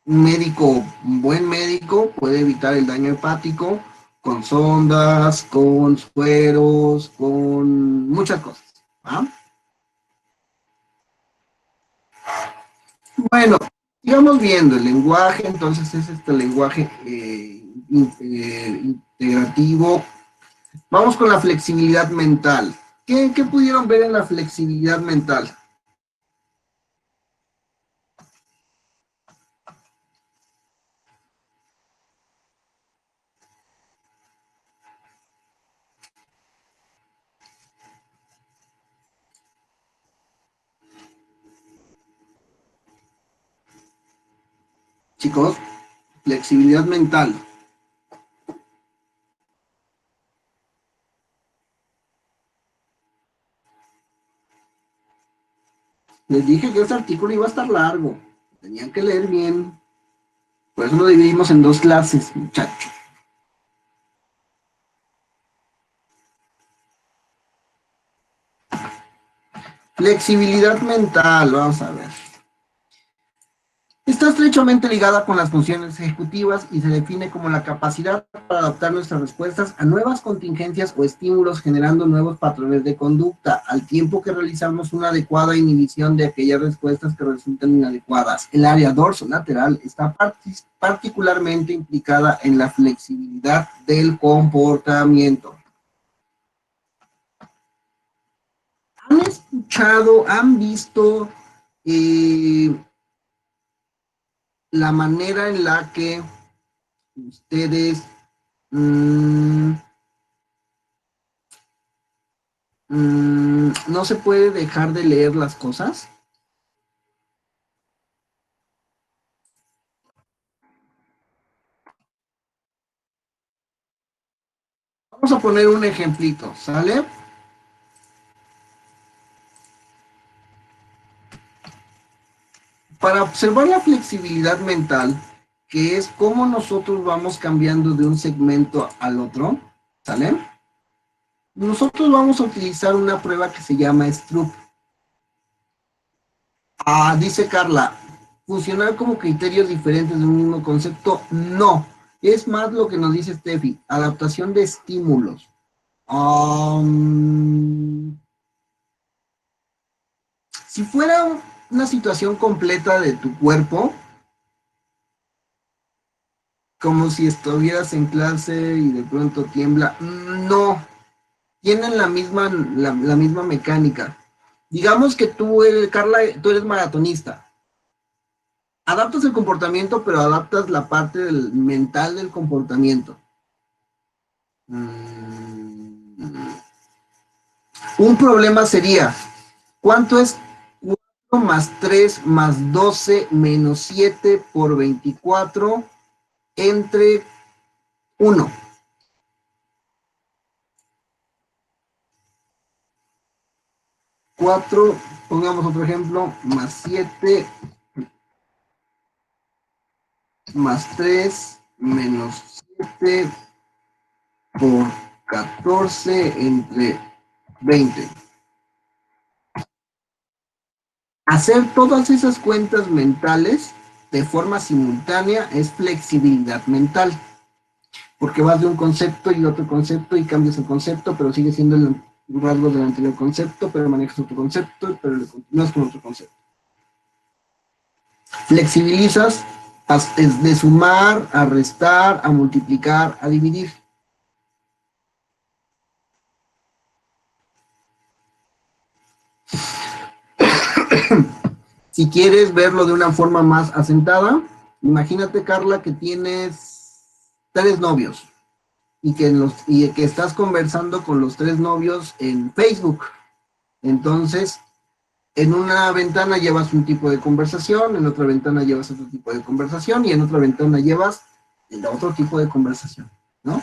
Speaker 1: Un buen médico puede evitar el daño hepático con sondas, con sueros, con muchas cosas. ¿Ah? Bueno, sigamos viendo el lenguaje, entonces es este lenguaje integrativo. Vamos con la flexibilidad mental. ¿Qué pudieron ver en la flexibilidad mental? Chicos, flexibilidad mental. Les dije que este artículo iba a estar largo. Tenían que leer bien. Por eso lo dividimos en 2 clases, muchachos. Flexibilidad mental, vamos a ver. Está estrechamente ligada con las funciones ejecutivas y se define como la capacidad para adaptar nuestras respuestas a nuevas contingencias o estímulos, generando nuevos patrones de conducta, al tiempo que realizamos una adecuada inhibición de aquellas respuestas que resultan inadecuadas. El área dorsolateral está particularmente implicada en la flexibilidad del comportamiento. ¿Han escuchado, han visto la manera en la que ustedes no se puede dejar de leer las cosas? Vamos a poner un ejemplito, ¿sale? Para observar la flexibilidad mental, que es cómo nosotros vamos cambiando de un segmento al otro, ¿sale? Nosotros vamos a utilizar una prueba que se llama Stroop. Dice Carla, ¿funcionar como criterios diferentes de un mismo concepto? No, es más lo que nos dice Steffi, adaptación de estímulos. Si fuera una situación completa de tu cuerpo, como si estuvieras en clase y de pronto tiembla, no, tienen la misma mecánica. Digamos que tú eres, Carla, tú eres maratonista. Adaptas el comportamiento, pero adaptas la parte mental del comportamiento. Un problema sería, ¿cuánto es 4 más 3 más 12 menos 7 por 24 entre 1? Cuatro, pongamos otro ejemplo, más 7 más 3 menos 7 por 14 entre 20. Hacer todas esas cuentas mentales de forma simultánea es flexibilidad mental, porque vas de un concepto y otro concepto y cambias el concepto, pero sigue siendo el rasgo del anterior concepto, pero manejas otro concepto, pero le continúas con otro concepto. Flexibilizas es de sumar, a restar, a multiplicar, a dividir. Si quieres verlo de una forma más asentada, imagínate, Carla, que tienes 3 novios y que estás conversando con los 3 novios en Facebook. Entonces, en una ventana llevas un tipo de conversación, en otra ventana llevas otro tipo de conversación y en otra ventana llevas el otro tipo de conversación, ¿no?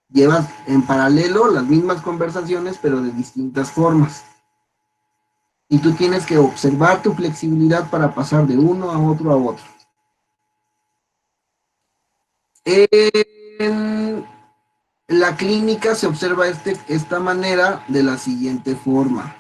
Speaker 1: Llevas en paralelo las mismas conversaciones, pero de distintas formas. Y tú tienes que observar tu flexibilidad para pasar de uno a otro a otro. En la clínica se observa esta manera de la siguiente forma.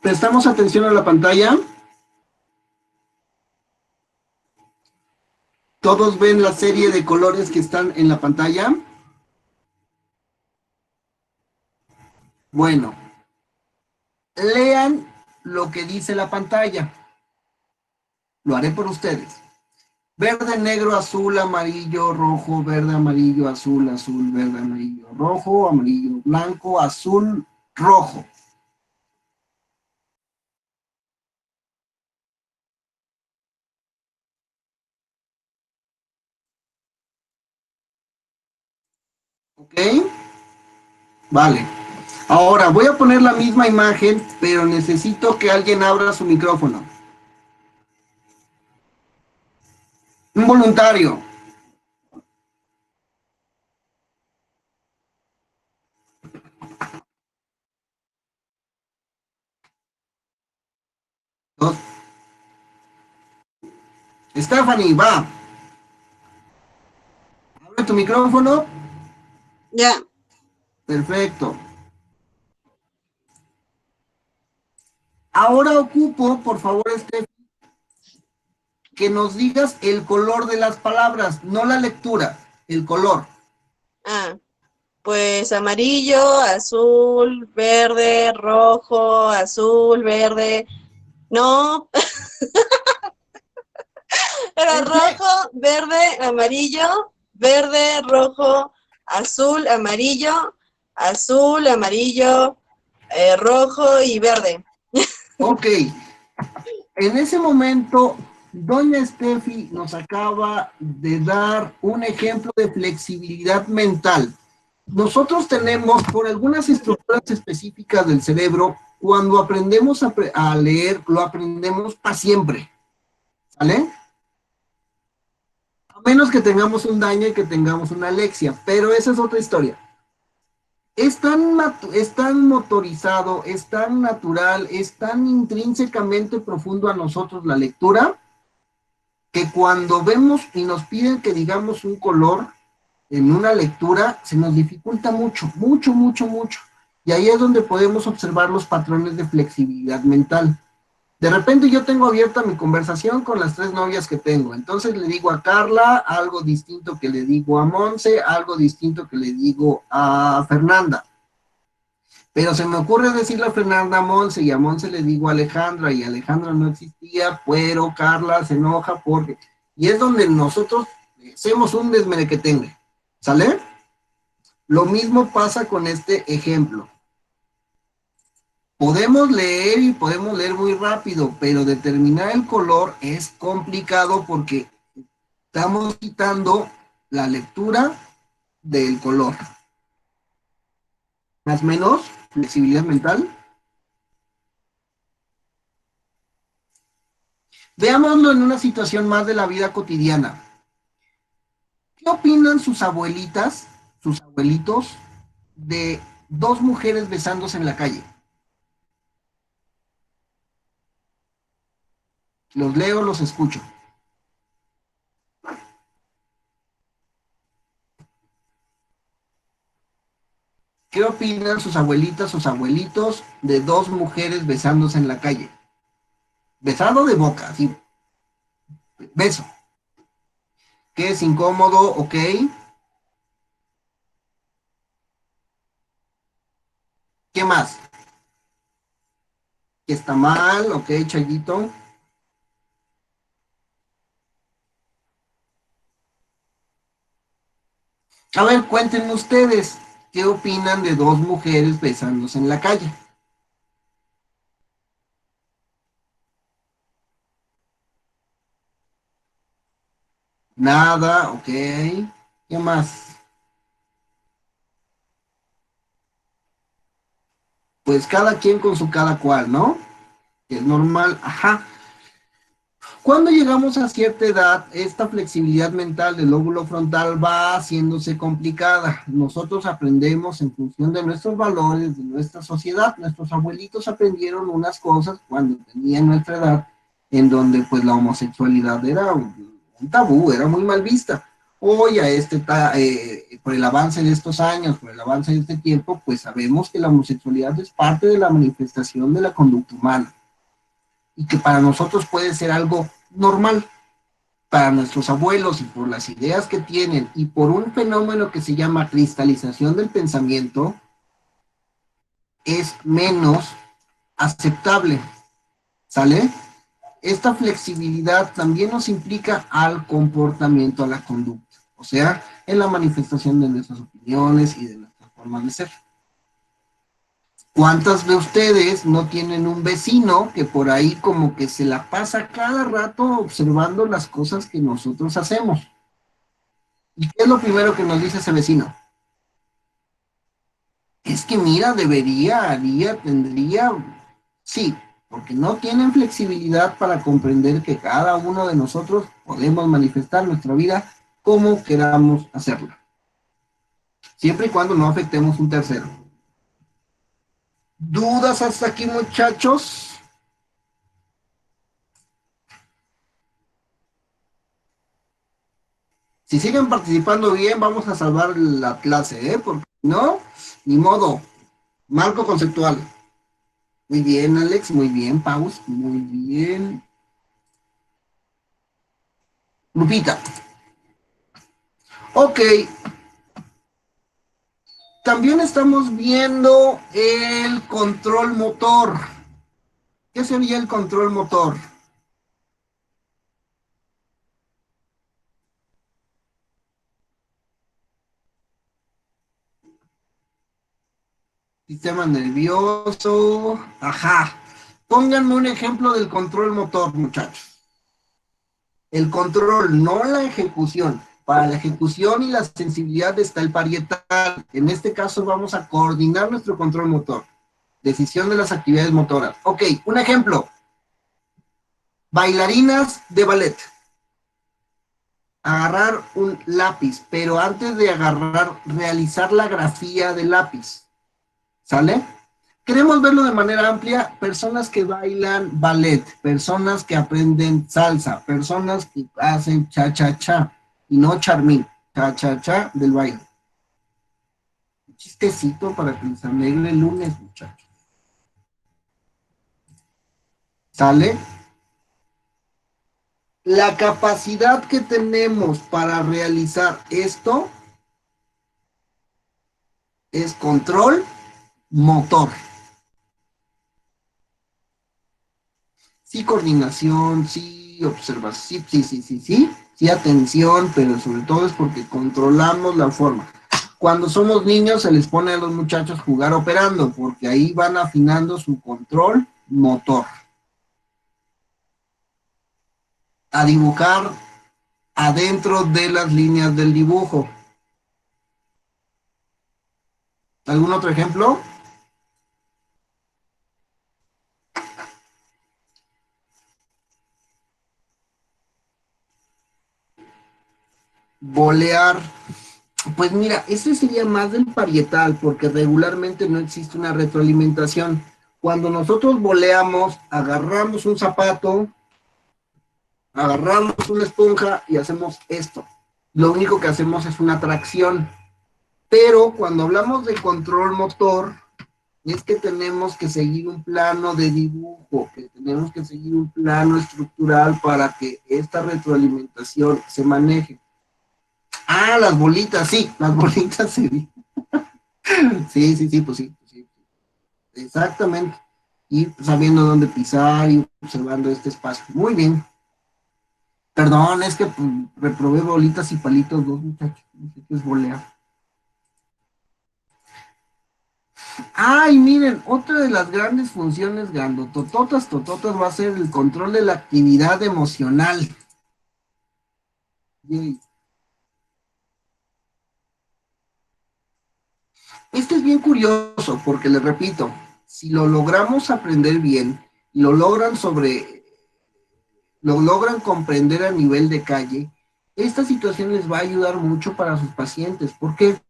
Speaker 1: Prestamos atención a la pantalla. ¿Todos ven la serie de colores que están en la pantalla? Bueno, lean lo que dice la pantalla. Lo haré por ustedes. Verde, negro, azul, amarillo, rojo, verde, amarillo, azul, azul, verde, amarillo, rojo, amarillo, blanco, azul, rojo. ¿Ok? Vale. Ahora voy a poner la misma imagen, pero necesito que alguien abra su micrófono. Un voluntario. Dos. Stephanie, va. Abre tu micrófono.
Speaker 3: Ya.
Speaker 1: Perfecto. Ahora ocupo, por favor, que nos digas el color de las palabras, no la lectura, el color.
Speaker 3: Pues amarillo, azul, verde, rojo, azul, verde. No, era rojo, verde, amarillo, verde, rojo, azul, amarillo, rojo y verde.
Speaker 1: Ok. En ese momento, doña Steffi nos acaba de dar un ejemplo de flexibilidad mental. Nosotros tenemos, por algunas estructuras específicas del cerebro, cuando aprendemos a leer, lo aprendemos para siempre. ¿Sale? A menos que tengamos un daño y que tengamos una alexia, pero esa es otra historia. Es tan motorizado, es tan natural, es tan intrínsecamente profundo a nosotros la lectura, que cuando vemos y nos piden que digamos un color en una lectura, se nos dificulta mucho, mucho, mucho, mucho. Y ahí es donde podemos observar los patrones de flexibilidad mental. De repente yo tengo abierta mi conversación con las 3 novias que tengo. Entonces le digo a Carla algo distinto que le digo a Monse, algo distinto que le digo a Fernanda. Pero se me ocurre decirle a Fernanda a Monse y a Monse le digo a Alejandra y Alejandra no existía, pero Carla se enoja porque... Y es donde nosotros hacemos un desmerequetengue. ¿Sale? Lo mismo pasa con este ejemplo. Podemos leer y podemos leer muy rápido, pero determinar el color es complicado porque estamos quitando la lectura del color. Más o menos, flexibilidad mental. Veámoslo en una situación más de la vida cotidiana. ¿Qué opinan sus abuelitas, sus abuelitos, de 2 mujeres besándose en la calle? Los leo, los escucho. ¿Qué opinan sus abuelitas, sus abuelitos de dos mujeres besándose en la calle? Besado de boca, sí. Beso. ¿Qué es incómodo? Ok. ¿Qué más? ¿Qué está mal? Ok, Chayito. A ver, cuéntenme ustedes, ¿qué opinan de dos mujeres besándose en la calle? Nada, ok. ¿Qué más? Pues cada quien con su cada cual, ¿no? Es normal, ajá. Cuando llegamos a cierta edad, esta flexibilidad mental del lóbulo frontal va haciéndose complicada. Nosotros aprendemos en función de nuestros valores, de nuestra sociedad. Nuestros abuelitos aprendieron unas cosas cuando tenían nuestra edad, en donde pues la homosexualidad era un tabú, era muy mal vista. Hoy por el avance de estos años, por el avance de este tiempo, pues sabemos que la homosexualidad es parte de la manifestación de la conducta humana y que para nosotros puede ser algo normal. Para nuestros abuelos y por las ideas que tienen y por un fenómeno que se llama cristalización del pensamiento, es menos aceptable, ¿sale? Esta flexibilidad también nos implica al comportamiento, a la conducta, o sea, en la manifestación de nuestras opiniones y de nuestras formas de ser. ¿Cuántas de ustedes no tienen un vecino que por ahí como que se la pasa cada rato observando las cosas que nosotros hacemos? ¿Y qué es lo primero que nos dice ese vecino? Es que mira, debería, haría, tendría. Sí, porque no tienen flexibilidad para comprender que cada uno de nosotros podemos manifestar nuestra vida como queramos hacerla, siempre y cuando no afectemos un tercero. ¿Dudas hasta aquí, muchachos? Si siguen participando bien, vamos a salvar la clase, ¿eh? Porque no, ni modo. Marco conceptual. Muy bien, Alex, muy bien, Paus, muy bien. Lupita. Ok, también estamos viendo el control motor. ¿Qué sería el control motor? Sistema nervioso. Ajá. Pónganme un ejemplo del control motor, muchachos. El control, no la ejecución. Para la ejecución y la sensibilidad está el parietal. En este caso vamos a coordinar nuestro control motor. Decisión de las actividades motoras. Ok, un ejemplo. Bailarinas de ballet. Agarrar un lápiz, pero antes de agarrar, realizar la grafía del lápiz. ¿Sale? Queremos verlo de manera amplia, personas que bailan ballet, personas que aprenden salsa, personas que hacen cha-cha-cha, y no charmín, cha-cha-cha del baile. Un chistecito para que les alegre el lunes, muchachos. ¿Sale? La capacidad que tenemos para realizar esto es control motor. Sí, coordinación, sí, observación, sí, atención, pero sobre todo es porque controlamos la forma. Cuando somos niños se les pone a los muchachos jugar operando, porque ahí van afinando su control motor. A dibujar adentro de las líneas del dibujo. ¿Algún otro ejemplo? Bolear. Pues mira, ese sería más del parietal, porque regularmente no existe una retroalimentación. Cuando nosotros boleamos, agarramos un zapato, Agarramos una esponja y hacemos esto. Lo único que hacemos es una tracción. Pero cuando hablamos de control motor, es que tenemos que seguir un plano de dibujo, que tenemos que seguir un plano estructural para que esta retroalimentación se maneje. Ah, las bolitas, sí, las bolitas, sí. Sí, pues sí, pues sí. Exactamente. Y sabiendo dónde pisar y observando este espacio. Muy bien. Perdón, es que pues, reprobé bolitas y palitos dos, muchachos. No sé qué es volear. Ay, miren, otra de las grandes funciones grandotototas, tototas, va a ser el control de la actividad emocional. Yay. Este es bien curioso porque les repito, si lo logramos aprender bien, lo logran lo logran comprender a nivel de calle, esta situación les va a ayudar mucho para sus pacientes. ¿Por qué?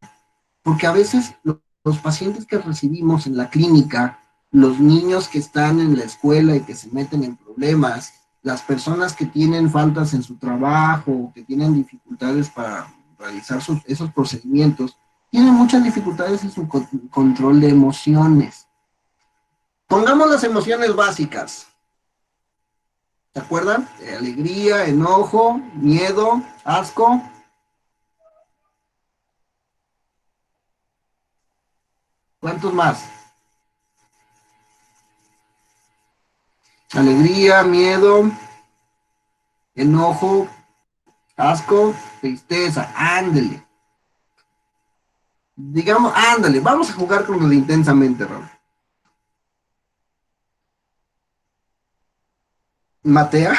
Speaker 1: Porque a veces los pacientes que recibimos en la clínica, los niños que están en la escuela y que se meten en problemas, las personas que tienen faltas en su trabajo, que tienen dificultades para realizar esos procedimientos, tienen muchas dificultades en su control de emociones. Pongamos las emociones básicas. ¿Se acuerdan? Alegría, enojo, miedo, asco. ¿Cuántos más? Alegría, miedo, enojo, asco, tristeza, ándele. Digamos, ándale, vamos a jugar con lo de intensamente, Raúl. Matea.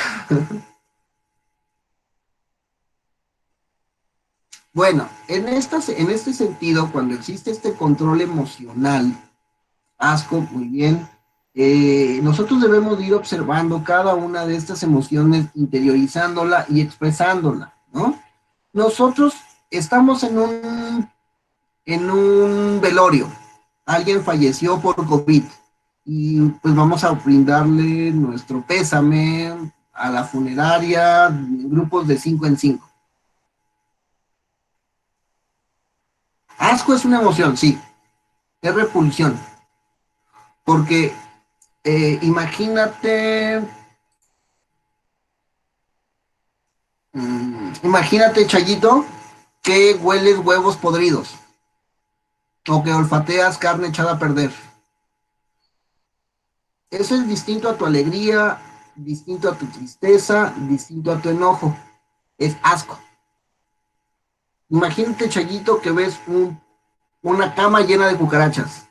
Speaker 1: Bueno, en este sentido, cuando existe este control emocional, asco, muy bien, nosotros debemos de ir observando cada una de estas emociones, interiorizándola y expresándola, ¿no? Nosotros estamos en un velorio, alguien falleció por COVID y pues vamos a brindarle nuestro pésame a la funeraria, grupos de 5 en 5. Asco es una emoción, sí, es repulsión, porque imagínate, Chayito, que hueles huevos podridos o que olfateas carne echada a perder. Eso es distinto a tu alegría, distinto a tu tristeza, distinto a tu enojo. Es asco. Imagínate, Chayito, que ves una cama llena de cucarachas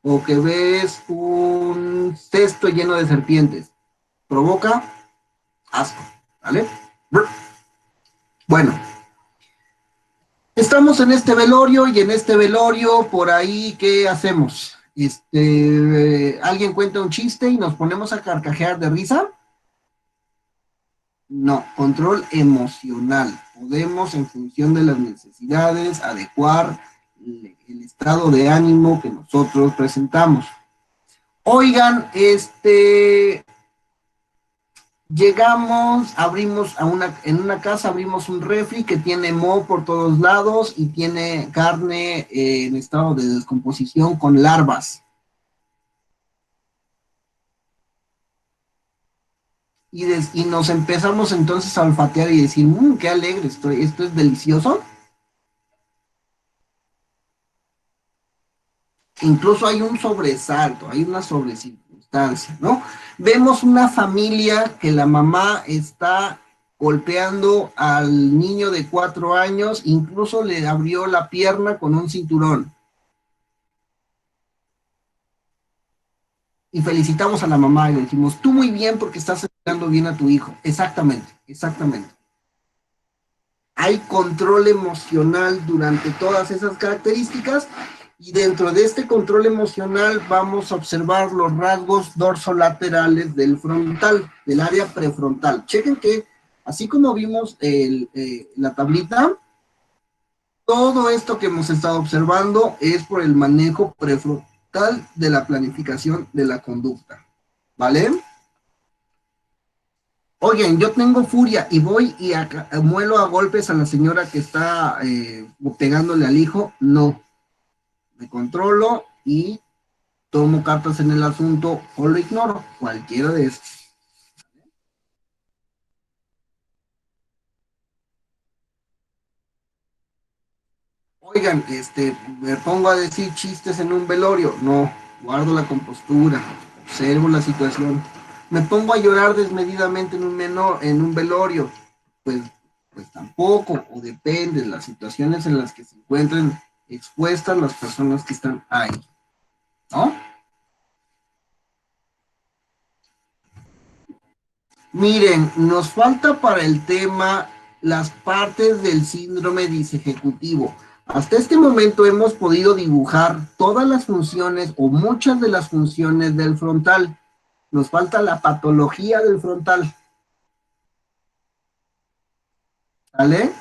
Speaker 1: o que ves un cesto lleno de serpientes. Provoca asco, ¿vale? Bueno, estamos en este velorio y en este velorio por ahí, ¿qué hacemos? ¿Alguien cuenta un chiste y nos ponemos a carcajear de risa? No, control emocional. Podemos, en función de las necesidades, adecuar el estado de ánimo que nosotros presentamos. Oigan, llegamos, abrimos en una casa abrimos un refri que tiene moho por todos lados y tiene carne en estado de descomposición con larvas. Y nos empezamos entonces a olfatear y decir, qué alegre estoy, esto es delicioso. Incluso hay un sobresalto, hay una sobrecircunstancia, ¿no? Vemos una familia que la mamá está golpeando al niño de 4 años, incluso le abrió la pierna con un cinturón. Y felicitamos a la mamá y le decimos, tú muy bien porque estás educando bien a tu hijo. Exactamente, exactamente. Hay control emocional durante todas esas características y dentro de este control emocional vamos a observar los rasgos dorsolaterales del frontal, del área prefrontal. Chequen que así como vimos la tablita, todo esto que hemos estado observando es por el manejo prefrontal de la planificación de la conducta, ¿vale? Oigan, yo tengo furia y voy y muelo a golpes a la señora que está pegándole al hijo. No, me controlo y tomo cartas en el asunto o lo ignoro, cualquiera de estos. Oigan, me pongo a decir chistes en un velorio. No, guardo la compostura, observo la situación. Me pongo a llorar desmedidamente en un velorio. Pues, pues tampoco, o depende de las situaciones en las que se encuentren expuestas las personas que están ahí, ¿no? Miren, nos falta para el tema las partes del síndrome disejecutivo. Hasta este momento hemos podido dibujar todas las funciones o muchas de las funciones del frontal. Nos falta la patología del frontal. ¿Vale?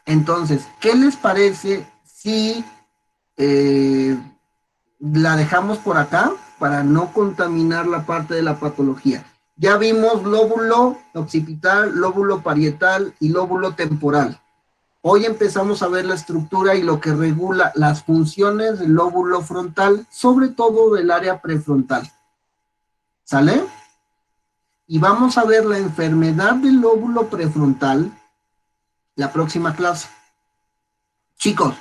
Speaker 1: Entonces, ¿qué les parece si la dejamos por acá para no contaminar la parte de la patología? Ya vimos lóbulo occipital, lóbulo parietal y lóbulo temporal. Hoy empezamos a ver la estructura y lo que regula las funciones del lóbulo frontal, sobre todo del área prefrontal. ¿Sale? Y vamos a ver la enfermedad del lóbulo prefrontal la próxima clase. Chicos,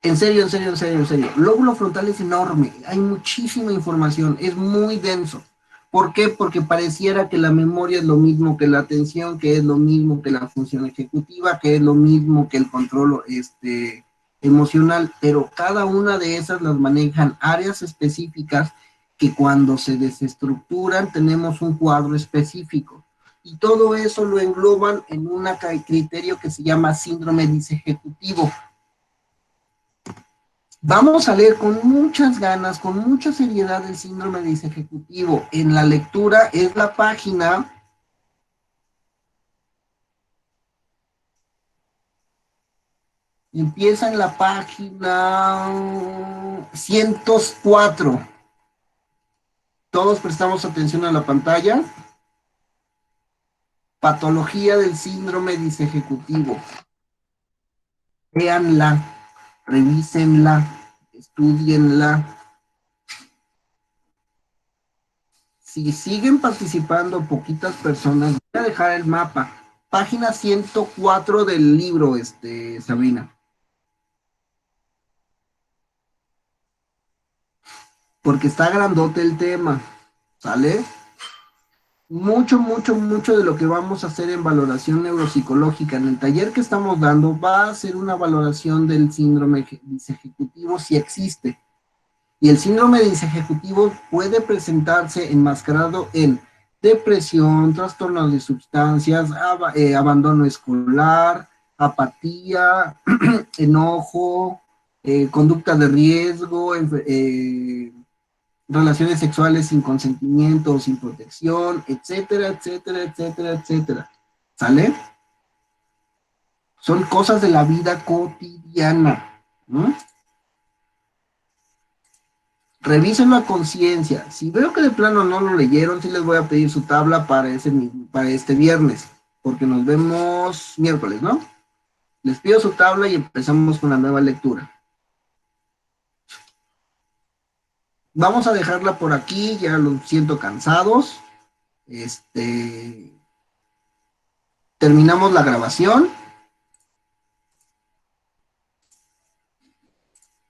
Speaker 1: en serio, en serio, en serio, en serio. El lóbulo frontal es enorme, hay muchísima información, es muy denso. ¿Por qué? Porque pareciera que la memoria es lo mismo que la atención, que es lo mismo que la función ejecutiva, que es lo mismo que el control emocional, pero cada una de esas las manejan áreas específicas que cuando se desestructuran tenemos un cuadro específico. Y todo eso lo engloban en un criterio que se llama síndrome disejecutivo. Vamos a leer con muchas ganas, con mucha seriedad el síndrome disejecutivo. En la lectura es la página empieza en la página 104. Todos prestamos atención a la pantalla. Patología del síndrome disejecutivo. Véanla, revísenla, estudienla. Si siguen participando poquitas personas, voy a dejar el mapa. Página 104 del libro, Sabrina. Porque está grandote el tema, ¿sale? Mucho, mucho, mucho de lo que vamos a hacer en valoración neuropsicológica en el taller que estamos dando va a ser una valoración del síndrome disejecutivo si existe. Y el síndrome disejecutivo puede presentarse enmascarado en depresión, trastornos de sustancias, abandono escolar, apatía, enojo, conducta de riesgo, relaciones sexuales sin consentimiento o sin protección, etcétera, etcétera, etcétera, etcétera. ¿Sale? Son cosas de la vida cotidiana, ¿no? Revisen la conciencia. Si veo que de plano no lo leyeron, sí les voy a pedir su tabla para este viernes, porque nos vemos miércoles, ¿no? Les pido su tabla y empezamos con la nueva lectura. Vamos a dejarla por aquí, ya los siento cansados. Terminamos la grabación.